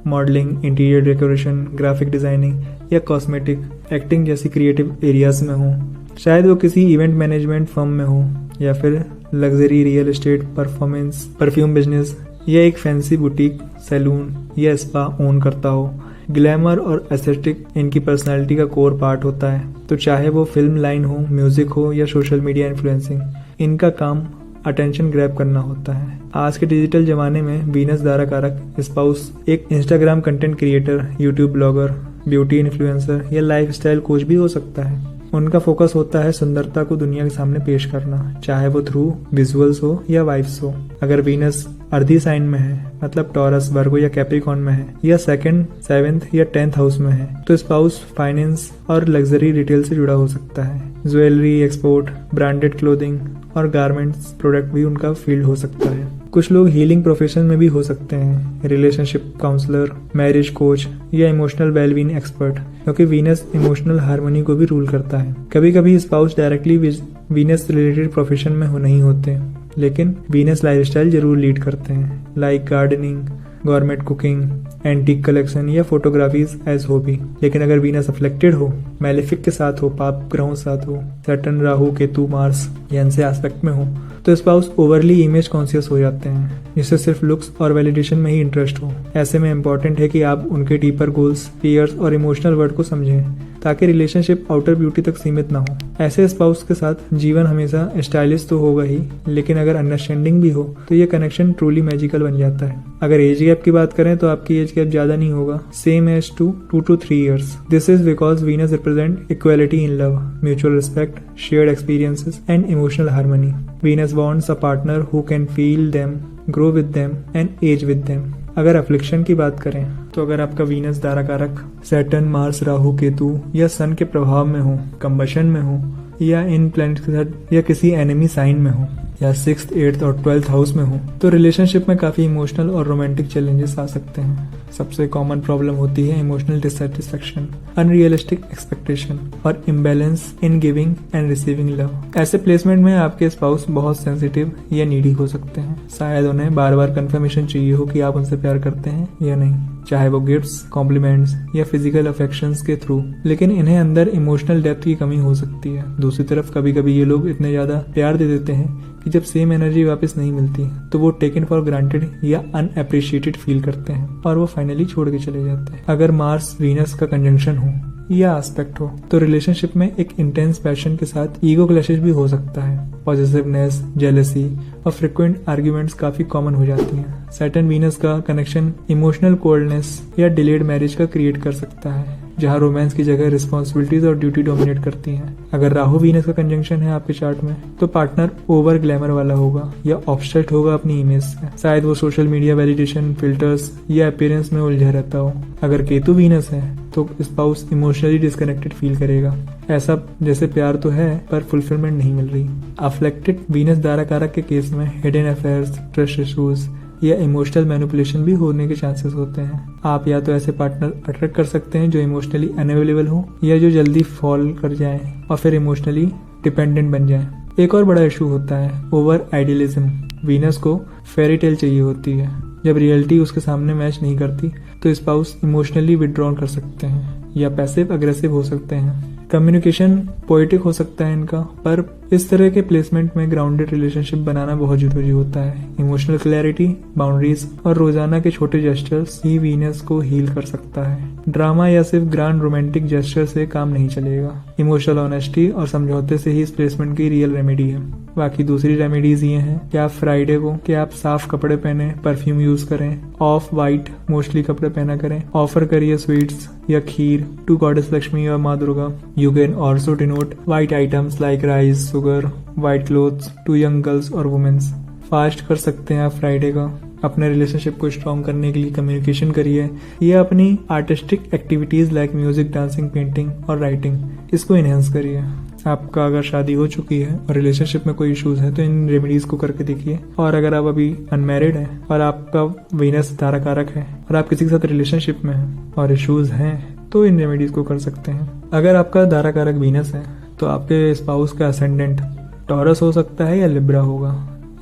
modelling, interior decoration, graphic designing या कॉस्मेटिक, एक्टिंग जैसी क्रिएटिव एरियाज में हो। शायद वो किसी इवेंट मैनेजमेंट फर्म में हो या फिर luxury real estate, performance, perfume business या एक फैंसी बुटीक, सैलून या स्पा ओन करता हो। ग्लैमर और एस्थेटिक इनकी पर्सनालिटी का कोर पार्ट होता है। तो चाहे वो फिल्म लाइन हो, म्यूजिक हो या सोशल मीडिया इन्फ्लुएंसिंग, इनका काम अटेंशन ग्रैब करना होता है। आज के डिजिटल जमाने में वीनस द्वारा कारक स्पाउस एक Instagram content creator, YouTube blogger, beauty influencer या लाइफस्टाइल कोच भी हो सकता है। उनका फोकस होता है सुंदरता को दुनिया के सामने पेश करना, चाहे वो थ्रू विजुअल्स हो या वाइब्स हो। अगर वीनस अर्धी साइन में है, मतलब टॉरस, वर्गो या कैप्रिकॉन में है, या सेकंड, 7th या 10th हाउस में है, तो स्पाउस फाइनेंस और लग्जरी रिटेल से जुड़ा हो सकता है। ज्वेलरी, एक्सपोर्ट, ब्रांडेड क्लोथिंग और गारमेंट्स प्रोडक्ट भी उनका फील्ड हो सकता है। कुछ लोग हीलिंग प्रोफेशन में भी हो सकते हैं, रिलेशनशिप काउंसलर, मैरिज कोच या इमोशनल वेलबींग एक्सपर्ट, क्योंकि वीनस इमोशनल हार्मनी को भी रूल करता है। कभी कभी spouse directly Venus related profession में नहीं होते, लेकिन वीनस लाइफस्टाइल जरूर लीड करते हैं, like gardening, government cooking, antique collection या फोटोग्राफीज एज हॉबी। लेकिन अगर वीनस अफ्लेक्टेड हो, मैलेफिक के साथ हो, पाप ग्रहों के साथ हो, सैटर्न, राहु, केतु, मार्स या इनसे एस्पेक्ट में हो, तो स्पाउस ओवरली इमेज कॉन्शियस हो जाते हैं, जिससे सिर्फ लुक्स और वैलिडेशन में ही इंटरेस्ट हो। ऐसे में इम्पोर्टेंट है कि आप उनके डीपर गोल्स, फियर्स और इमोशनल वर्ड को समझें, ताकि रिलेशनशिप आउटर ब्यूटी तक सीमित ना हो। ऐसे स्पाउस के साथ जीवन हमेशा स्टाइलिश तो होगा ही, लेकिन अगर अंडरस्टैंडिंग भी हो तो ये कनेक्शन ट्रूली मैजिकल बन जाता है। अगर एज गैप की बात करें तो आपकी एज गैप ज्यादा नहीं होगा, same age two 2 to 3 years। This is because Venus represent equality in love, mutual respect, shared experiences and emotional harmony. Venus wants a partner who can feel them, grow with them and age with them। अगर अफ्लिक्शन की बात करें तो अगर आपका वीनस द्वारा कारक सैटर्न, मार्स, राहु, केतु या सन के प्रभाव में हो, कंबशन में हो या इन प्लैनेट के साथ या किसी एनिमी साइन में हो या 6th, 8th और 12th हाउस में हो, तो रिलेशनशिप में काफी इमोशनल और रोमांटिक चैलेंजेस आ सकते हैं। सबसे कॉमन प्रॉब्लम होती है इमोशनल डिससेटिस्फैक्शन, अनरियलिस्टिक एक्सपेक्टेशन और imbalance in giving and receiving love. ऐसे प्लेसमेंट में आपके स्पाउस बहुत सेंसिटिव या नीडी हो सकते हैं। शायद उन्हें बार बार कंफर्मेशन चाहिए हो कि आप उनसे प्यार करते हैं या नहीं, चाहे वो गिफ्ट्स, कॉम्प्लीमेंट्स या फिजिकल अफेक्शंस के थ्रू, लेकिन इन्हें अंदर इमोशनल डेप्थ की कमी हो सकती है। दूसरी तरफ कभी कभी ये लोग इतने ज्यादा प्यार दे देते हैं कि जब सेम एनर्जी वापस नहीं मिलती तो वो टेकन फॉर ग्रांटेड या अनअप्रिशिएटेड फील करते हैं और वो फाइनली छोड़ के चले जाते हैं। अगर मार्स वीनस का कंजंक्शन हो या एस्पेक्ट हो। तो रिलेशनशिप में एक इंटेंस पैशन के साथ ईगो क्लैशेस भी हो सकता है। पॉसेसिवनेस, जेलसी और फ्रिक्वेंट आर्ग्यूमेंट्स काफी कॉमन हो जाती हैं। सैटर्न वीनस का कनेक्शन इमोशनल कोल्डनेस या डिलेड मैरिज का क्रिएट कर सकता है, जहाँ रोमांस की जगह रिस्पॉन्सिबिलिटीज और ड्यूटी डोमिनेट करती हैं। अगर राहु वीनस का कंजंक्शन है आपके चार्ट में, तो पार्टनर ओवर ग्लैमर वाला होगा या ऑब्सेस्ड होगा अपनी इमेज से। शायद वो सोशल मीडिया वैलिडेशन, फिल्टर्स या अपीयरेंस में उलझा रहता हो। अगर केतु वीनस है तो स्पाउस इमोशनली डिस्कनेक्टेड फील करेगा, ऐसा जैसे प्यार तो है पर फुलफिलमेंट नहीं मिल रही। अफ्लेक्टेड वीनस दारा कारक के केस में हिडन अफेयर्स, ट्रस्ट इश्यूज या इमोशनल मैनिपुलेशन भी होने के चांसेस होते हैं। आप या तो ऐसे पार्टनर अट्रैक्ट कर सकते हैं जो इमोशनली अनअवेलेबल हो, या जो जल्दी फॉल कर जाएं और फिर इमोशनली डिपेंडेंट बन जाएं। एक और बड़ा इशू होता है ओवर आइडियलिज्म। वीनस को फेरी टेल चाहिए होती है। जब रियलिटी उसके सामने मैच नहीं करती तो स्पाउस इमोशनली विड्रॉन कर सकते हैं या पैसिव अग्रेसिव हो सकते हैं। कम्युनिकेशन पोएटिक हो सकता है इनका, पर इस तरह के प्लेसमेंट में ग्राउंडेड रिलेशनशिप बनाना बहुत जरूरी होता है। इमोशनल क्लैरिटी, बाउंड्रीज और रोजाना के छोटे जेस्चर्स ही वीनस को हील कर सकता है। ड्रामा या सिर्फ ग्रैंड रोमांटिक जेस्चर से काम नहीं चलेगा। इमोशनल ऑनेस्टी और समझौते से ही इस प्लेसमेंट की रियल रेमेडी है। बाकी दूसरी रेमेडीज ये हैं कि आप फ्राइडे को आप साफ कपड़े पहने, परफ्यूम यूज करें, ऑफ वाइट मोस्टली कपड़े पहना करें, ऑफर करिए स्वीट्स या खीर टू गॉडेस लक्ष्मी और माँ Durga. You can also denote white items like rice, sugar, white clothes to young girls और women's। फास्ट कर सकते हैं आप फ्राइडे का। अपने रिलेशनशिप को स्ट्रॉन्ग करने के लिए कम्युनिकेशन करिए या अपनी artistic activities like music, dancing, painting और राइटिंग इसको इनहेंस करिए। आपका अगर शादी हो चुकी है और रिलेशनशिप में कोई इश्यूज है तो इन रेमेडीज को करके देखिए। और अगर आप अभी अनमैरिड हैं और आपका वीनस तारा कारक है और आप किसी के साथ रिलेशनशिप में हैं और इश्यूज हैं तो इन रेमेडीज को कर सकते हैं। अगर आपका दारा कारक वीनस है तो आपके स्पाउस का असेंडेंट टॉरस हो सकता है या लिब्रा होगा,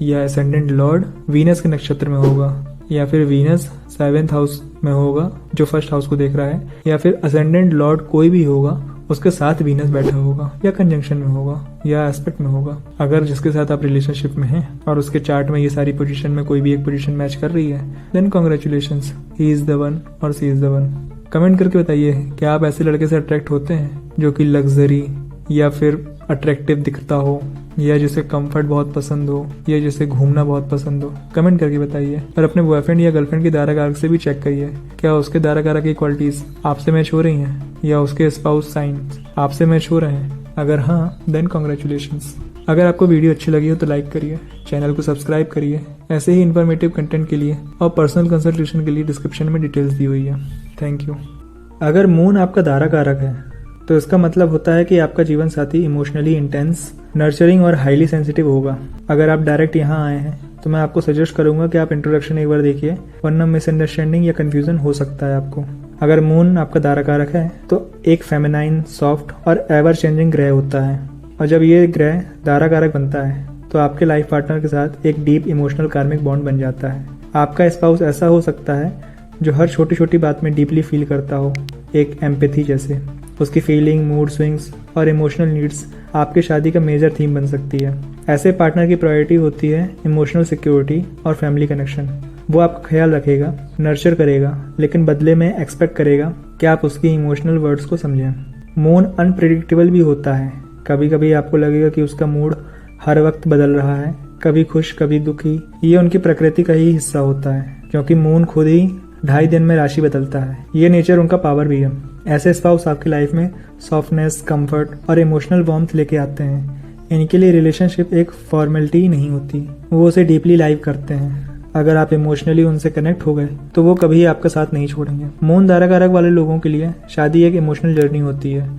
या असेंडेंट लॉर्ड वीनस के नक्षत्र में होगा, या फिर वीनस 7th हाउस में होगा जो फर्स्ट हाउस को देख रहा है, या फिर असेंडेंट लॉर्ड कोई भी होगा उसके साथ वीनस बैठा होगा या कंजंक्शन में होगा या एस्पेक्ट में होगा। अगर जिसके साथ आप रिलेशनशिप में हैं और उसके चार्ट में ये सारी पोजीशन में कोई भी एक पोजीशन मैच कर रही है, then congratulations, he is the one और she is the one. Comment करके बताइए क्या आप ऐसे लड़के से अट्रैक्ट होते हैं जो कि लग्जरी या फिर अट्रैक्टिव दिखता हो, या जिसे कंफर्ट बहुत पसंद हो, या जिसे घूमना बहुत पसंद हो। कमेंट करके बताइए। और अपने बॉयफ्रेंड या गर्लफ्रेंड की दारा कारक से भी चेक करिए क्या उसके दारा कारक की क्वालिटीज आपसे मैच हो रही हैं या उसके स्पाउस साइंस आपसे मैच हो रहे हैं। अगर हाँ, देन कॉन्ग्रेचुलेशंस। अगर आपको वीडियो अच्छी लगी हो तो लाइक करिए, चैनल को सब्सक्राइब करिए। ऐसे ही इन्फॉर्मेटिव कंटेंट के लिए और पर्सनल कंसल्टेशन के लिए डिस्क्रिप्शन में डिटेल्स दी हुई है। Thank you. अगर मून आपका दारा कारक है तो इसका मतलब होता है कि आपका जीवन साथी इमोशनली इंटेंस, नर्चरिंग और हाईली सेंसिटिव होगा। अगर आप डायरेक्ट यहाँ आए हैं तो मैं आपको सजेस्ट करूंगा कि आप इंट्रोडक्शन एक बार देखिए, वरना मिसअंडरस्टैंडिंग या कंफ्यूजन हो सकता है आपको। अगर मून आपका दारा कारक है तो एक फेमिनाइन, सॉफ्ट और एवर चेंजिंग ग्रह होता है, और जब ये ग्रह दारा कारक बनता है तो आपके लाइफ पार्टनर के साथ एक डीप इमोशनल कार्मिक बॉन्ड बन जाता है। आपका स्पाउस ऐसा हो सकता है जो हर छोटी छोटी बात में डीपली फील करता हो, एक एम्पैथी जैसे। उसकी फीलिंग, मूड स्विंग्स और इमोशनल नीड्स आपकी शादी का मेजर थीम बन सकती है। ऐसे पार्टनर की प्रायोरिटी होती है इमोशनल सिक्योरिटी और फैमिली कनेक्शन। वो आपका ख्याल रखेगा, नर्चर करेगा, लेकिन बदले में एक्सपेक्ट करेगा कि आप उसकी इमोशनल वर्ड्स को समझें। मून अनप्रेडिक्टेबल भी होता है। कभी कभी आपको लगेगा कि उसका मूड हर वक्त बदल रहा है, कभी खुश कभी दुखी। ये उनकी प्रकृति का ही हिस्सा होता है, क्योंकि मून खुद ही 2.5 दिन में राशि बदलता है। ये नेचर उनका पावर भी है। ऐसे स्पाउस आपकी लाइफ में सॉफ्टनेस, कंफर्ट और इमोशनल वार्मथ लेके आते हैं। इनके लिए रिलेशनशिप एक फॉर्मेलिटी नहीं होती, वो उसे डीपली लाइव करते हैं। अगर आप इमोशनली उनसे कनेक्ट हो गए तो वो कभी आपका साथ नहीं छोड़ेंगे। मून दारा कारक वाले लोगों के लिए शादी एक इमोशनल जर्नी होती है,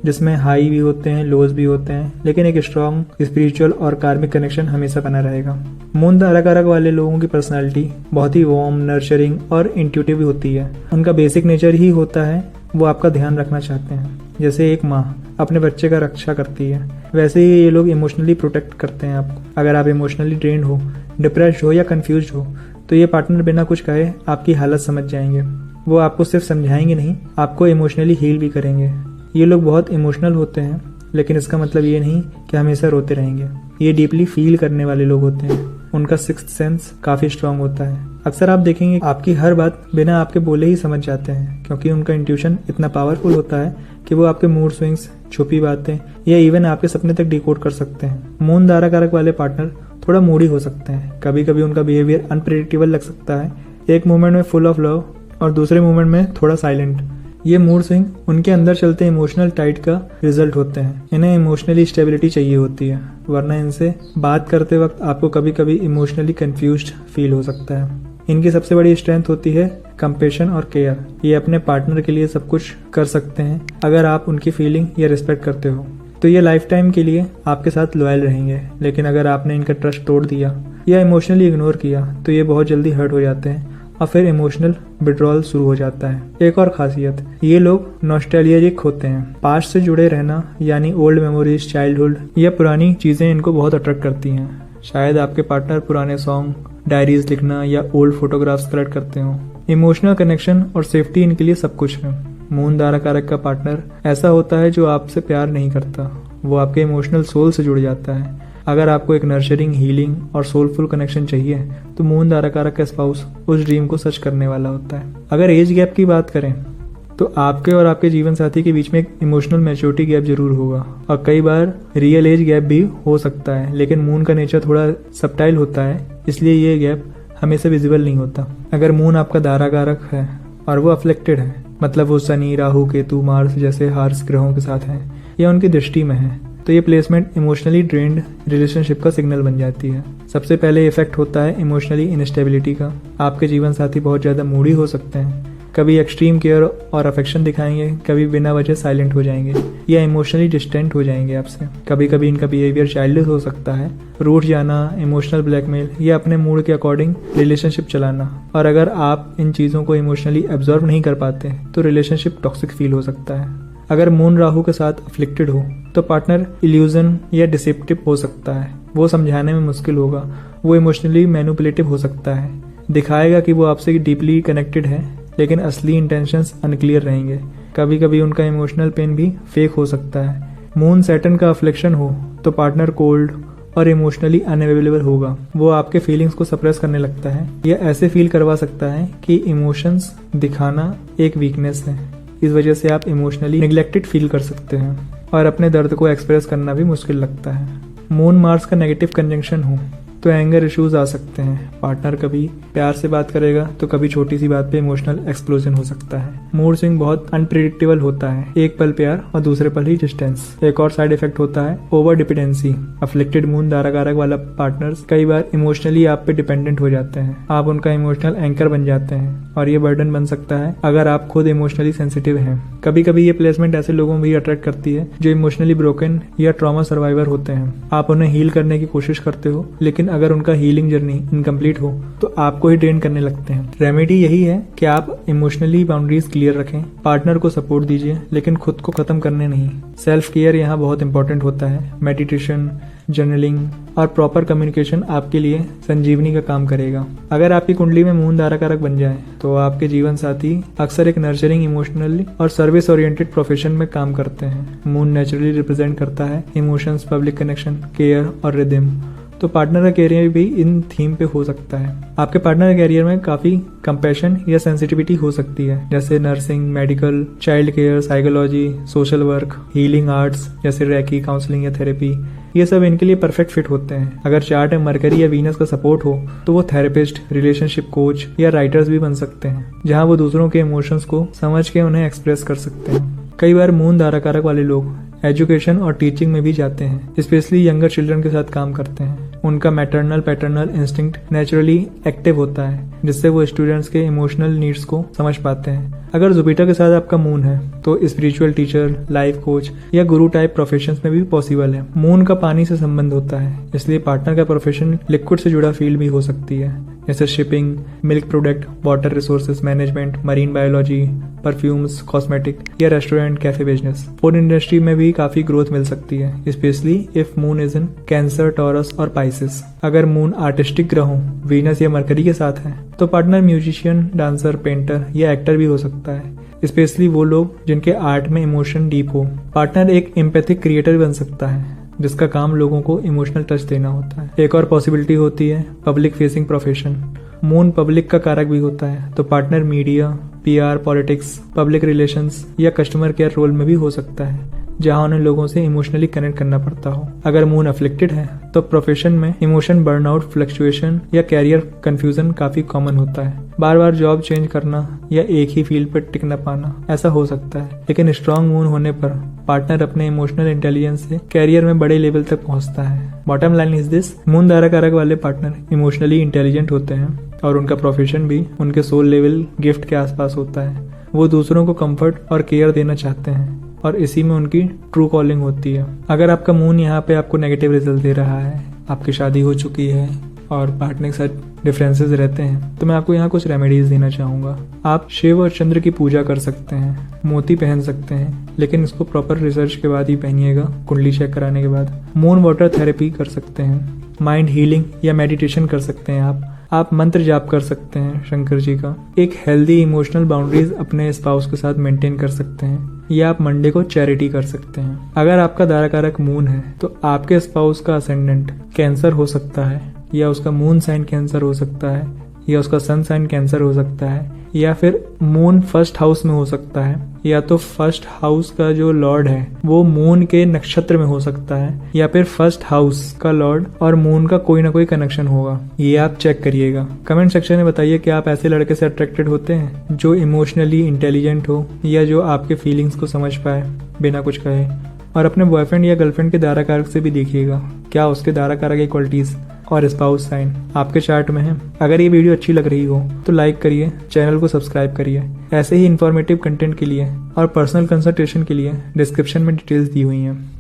जिसमें हाई भी होते हैं, लोज भी होते हैं, लेकिन एक स्ट्रॉन्ग स्पिरिचुअल और कार्मिक कनेक्शन हमेशा बना रहेगा। मून दारा कारक वाले लोगों की पर्सनालिटी बहुत ही वार्म, नर्चरिंग और इंट्यूटिव होती है। उनका बेसिक नेचर ही होता है वो आपका ध्यान रखना चाहते हैं। जैसे एक माँ अपने बच्चे का रक्षा करती है, वैसे ही ये लोग इमोशनली प्रोटेक्ट करते हैं आपको। अगर आप इमोशनली ड्रेन्ड हो, डिप्रेस्ड हो या कंफ्यूज हो तो ये पार्टनर बिना कुछ कहे आपकी हालत समझ जाएंगे। वो आपको सिर्फ समझाएंगे नहीं, आपको इमोशनली हील भी करेंगे। ये लोग बहुत इमोशनल होते हैं, लेकिन इसका मतलब ये नहीं कि हमेशा रोते रहेंगे। ये डीपली फील करने वाले लोग होते हैं। उनका सिक्स्थ सेंस काफी स्ट्रांग होता है। अक्सर आप देखेंगे आपकी हर बात बिना आपके बोले ही समझ जाते हैं, क्योंकि उनका इंट्यूशन इतना पावरफुल होता है कि वो आपके मूड स्विंग्स, छुपी बातें या इवन आपके सपने तक डिकोड कर सकते हैं। मून धारा कारक वाले पार्टनर थोड़ा मूडी हो सकते हैं। कभी कभी उनका बिहेवियर अनप्रेडिक्टेबल लग सकता है, एक मोमेंट में फुल ऑफ लव और दूसरे मोमेंट में थोड़ा साइलेंट। ये मूड स्विंग उनके अंदर चलते इमोशनल टाइट का रिजल्ट होते हैं। इन्हें इमोशनली स्टेबिलिटी चाहिए होती है, वरना इनसे बात करते वक्त आपको कभी कभी इमोशनली कंफ्यूज्ड फील हो सकता है। इनकी सबसे बड़ी स्ट्रेंथ होती है कंपेशन और केयर। ये अपने पार्टनर के लिए सब कुछ कर सकते हैं अगर आप उनकी फीलिंग या रिस्पेक्ट करते हो, तो ये लाइफ टाइम के लिए आपके साथ लॉयल रहेंगे। लेकिन अगर आपने इनका ट्रस्ट तोड़ दिया या इमोशनली इग्नोर किया तो ये बहुत जल्दी हर्ट हो जाते हैं और फिर इमोशनल विड्रॉल शुरू हो जाता है। एक और खासियत, ये लोग नॉस्टैल्जिक होते हैं। पास्ट से जुड़े रहना यानी ओल्ड मेमोरीज, चाइल्डहुड या पुरानी चीजें इनको बहुत अट्रैक्ट करती हैं। शायद आपके पार्टनर पुराने सॉन्ग, डायरीज लिखना या ओल्ड फोटोग्राफ्स कलेक्ट करते हो। इमोशनल कनेक्शन और सेफ्टी इनके लिए सब कुछ है। मून धारा कारक का पार्टनर ऐसा होता है जो आपसे प्यार नहीं करता, वो आपके इमोशनल सोल से जुड़ जाता है। अगर आपको एक नर्चरिंग, हीलिंग और सोलफुल कनेक्शन चाहिए तो मून धारा कारक का स्पाउस उस ड्रीम को सच करने वाला होता है। अगर एज गैप की बात करें तो आपके और आपके जीवन साथी के बीच में एक इमोशनल मैच्योरिटी गैप जरूर होगा और कई बार रियल एज गैप भी हो सकता है, लेकिन मून का नेचर थोड़ा सबटाइल होता है, इसलिए ये गैप हमेशा विजिबल नहीं होता। अगर मून आपका धारा कारक है और वो अफ्लेक्टेड है, मतलब वो शनि, राहु, केतु, मार्स जैसे हार्श ग्रहों के साथ है या उनकी दृष्टि में है, तो ये प्लेसमेंट इमोशनली ड्रेन्ड रिलेशनशिप का सिग्नल बन जाती है। सबसे पहले इफेक्ट होता है इमोशनली इनस्टेबिलिटी का। आपके जीवन साथी बहुत ज्यादा मूडी हो सकते हैं, कभी एक्सट्रीम केयर और अफेक्शन दिखाएंगे, कभी बिना वजह साइलेंट हो जाएंगे या इमोशनली डिस्टेंट हो जाएंगे आपसे। कभी कभी इनका बिहेवियर चाइल्डिश हो सकता है, रूठ जाना, इमोशनल ब्लैकमेल या अपने मूड के अकॉर्डिंग रिलेशनशिप चलाना। और अगर आप इन चीजों को इमोशनली एब्जॉर्ब नहीं कर पाते तो रिलेशनशिप टॉक्सिक फील हो सकता है। अगर मून राहु के साथ अफ्लिक्टेड हो तो पार्टनर इल्यूजन या डिसेप्टिव हो सकता है। वो समझाने में मुश्किल होगा, वो इमोशनली मैनिपुलेटिव हो सकता है, दिखाएगा कि वो आपसे डीपली कनेक्टेड है, लेकिन असली इंटेंशंस अनक्लियर रहेंगे। कभी कभी उनका इमोशनल पेन भी फेक हो सकता है। मून सैटर्न का अफ्लिक्शन हो तो पार्टनर कोल्ड और इमोशनली अनअवेलेबल होगा। वो आपके फीलिंग्स को सप्रेस करने लगता है या ऐसे फील करवा सकता है कि इमोशंस दिखाना एक वीकनेस है। इस वजह से आप इमोशनली निग्लेक्टेड फील कर सकते हैं और अपने दर्द को एक्सप्रेस करना भी मुश्किल लगता है। मून मार्स का नेगेटिव कंजंक्शन हो तो एंगर इश्यूज आ सकते हैं। पार्टनर कभी प्यार से बात करेगा तो कभी छोटी सी बात पे इमोशनल एक्सप्लोजन हो सकता है। मूड स्विंग बहुत अनप्रिडिक्टेबल होता है, एक पल प्यार और दूसरे पल ही डिस्टेंस। एक और साइड इफेक्ट होता है ओवर डिपेंडेंसी। अफ्लिक्टेड मून धारा कारक वाला पार्टनर्स कई बार इमोशनली आप पे डिपेंडेंट हो जाते हैं। आप उनका इमोशनल एंकर बन जाते हैं और ये बर्डन बन सकता है अगर आप खुद इमोशनली सेंसिटिव हैं। कभी कभी ये प्लेसमेंट ऐसे लोगों में भी अट्रैक्ट करती है जो इमोशनली ब्रोकन या ट्रॉमा सर्वाइवर होते हैं। आप उन्हें हील करने की कोशिश करते हो, लेकिन अगर उनका हीलिंग जर्नी इनकम्प्लीट हो तो आपको ही ड्रेन करने लगते हैं। रेमेडी यही है कि आप इमोशनली बाउंड्रीज क्लियर रखें, पार्टनर को सपोर्ट दीजिए, लेकिन खुद को खत्म करने नहीं। सेल्फ केयर यहाँ बहुत इंपॉर्टेंट होता है। मेडिटेशन, जर्नलिंग और प्रॉपर कम्युनिकेशन आपके लिए संजीवनी का काम करेगा। अगर आपकी कुंडली में मून धारा कारक बन जाए तो आपके जीवन साथी अक्सर एक नर्चरिंग, इमोशनली और सर्विस ओरिएंटेड प्रोफेशन में काम करते हैं। मून नेचुरली रिप्रेजेंट करता है इमोशंस, पब्लिक कनेक्शन, केयर और रिदम, तो पार्टनर का कैरियर भी इन थीम पे हो सकता है। आपके पार्टनर के कैरियर में काफी कंपैशन या सेंसिटिविटी हो सकती है, जैसे nursing, medical, child care, psychology, social work, healing arts जैसे रैकी, काउंसलिंग या थेरेपी। ये सब इनके लिए परफेक्ट फिट होते हैं। अगर चार्ट में मरकरी या वीनस का सपोर्ट हो तो वो थेरेपिस्ट, रिलेशनशिप कोच या राइटर्स भी बन सकते हैं, जहाँ वो दूसरों के इमोशंस को समझ के उन्हें एक्सप्रेस कर सकते हैं। कई बार मून धारा कारक वाले लोग एजुकेशन और टीचिंग में भी जाते हैं, स्पेशली यंगर चिल्ड्रन के साथ काम करते हैं। उनका maternal paternal instinct naturally active होता है, जिससे वो स्टूडेंट्स के इमोशनल नीड्स को समझ पाते हैं। अगर जुपिटर के साथ आपका मून है तो स्पिरिचुअल टीचर, लाइफ कोच या गुरु टाइप प्रोफेशंस में भी पॉसिबल है। मून का पानी से संबंध होता है, इसलिए पार्टनर का प्रोफेशन लिक्विड से जुड़ा फील्ड भी हो सकती है, जैसे shipping, milk product, water resources management, marine biology, perfumes, cosmetic या restaurant, cafe business. Food industry में भी काफी ग्रोथ मिल सकती है, specially if Moon is in Cancer, Taurus और पाइसेस। अगर मून आर्टिस्टिक ग्रहों, वीनस या मरकरी के साथ है तो पार्टनर म्यूजिशियन, डांसर, पेंटर या एक्टर भी हो सकता है, स्पेशली वो लोग जिनके आर्ट में इमोशन डीप हो। पार्टनर एक एम्पैथिक क्रिएटर बन सकता है, जिसका काम लोगों को इमोशनल टच देना होता है। एक और पॉसिबिलिटी होती है public facing profession. Moon public का कारक भी होता है, तो partner media, PR, politics, public relations या कस्टमर केयर रोल में भी हो सकता है, जहां उन्हें लोगों से इमोशनली कनेक्ट करना पड़ता हो। अगर मून अफ्लिक्टेड है तो प्रोफेशन में इमोशन बर्नआउट, फ्लक्चुएशन या कैरियर कंफ्यूजन काफी कॉमन होता है। बार बार जॉब चेंज करना या एक ही फील्ड पर टिक न पाना, ऐसा हो सकता है। लेकिन स्ट्रांग मून होने पर पार्टनर अपने इमोशनल इंटेलिजेंस से कैरियर में बड़े लेवल तक पहुंचता है। Bottom line is this, moon धारा कारक वाले पार्टनर इमोशनली इंटेलिजेंट होते हैं और उनका प्रोफेशन भी उनके सोल लेवल गिफ्ट के आसपास होता है। वो दूसरों को कंफर्ट और केयर देना चाहते हैं और इसी में उनकी ट्रू कॉलिंग होती है। अगर आपका मून यहाँ पे आपको नेगेटिव रिजल्ट दे रहा है, आपकी शादी हो चुकी है और पार्टनर के साथ डिफरेंसेस रहते हैं, तो मैं आपको यहाँ कुछ रेमेडीज देना चाहूँगा। आप शिव और चंद्र की पूजा कर सकते हैं, मोती पहन सकते हैं, लेकिन इसको प्रॉपर रिसर्च के बाद ही पहनिएगा, कुंडली चेक कराने के बाद। मून वाटर थेरेपी कर सकते हैं, माइंड हीलिंग या मेडिटेशन कर सकते हैं। आप मंत्र जाप कर सकते हैं शंकर जी का। एक हेल्दी इमोशनल बाउंड्रीज अपने स्पाउस के साथ मेंटेन कर सकते हैं, या आप मंडे को चैरिटी कर सकते हैं। अगर आपका दारा कारक मून है तो आपके स्पाउस का असेंडेंट कैंसर हो सकता है, या उसका मून साइन कैंसर हो सकता है, या उसका सन साइन कैंसर हो सकता है, या फिर मून फर्स्ट हाउस में हो सकता है, या तो फर्स्ट हाउस का जो लॉर्ड है वो मून के नक्षत्र में हो सकता है, या फिर फर्स्ट हाउस का लॉर्ड और मून का कोई ना कोई कनेक्शन होगा। ये आप चेक करिएगा। कमेंट सेक्शन में बताइए कि आप ऐसे लड़के से अट्रैक्टेड होते हैं जो इमोशनली इंटेलिजेंट हो, या जो आपके फीलिंग्स को समझ पाए बिना कुछ कहे। और अपने बॉयफ्रेंड या गर्लफ्रेंड के दारा कारक से भी देखिएगा क्या उसके दारा कारक की क्वालिटीज और स्पाउस साइन आपके चार्ट में है। अगर ये वीडियो अच्छी लग रही हो तो लाइक करिए, चैनल को सब्सक्राइब करिए। ऐसे ही इन्फॉर्मेटिव कंटेंट के लिए और पर्सनल कंसल्टेशन के लिए डिस्क्रिप्शन में डिटेल्स दी हुई हैं।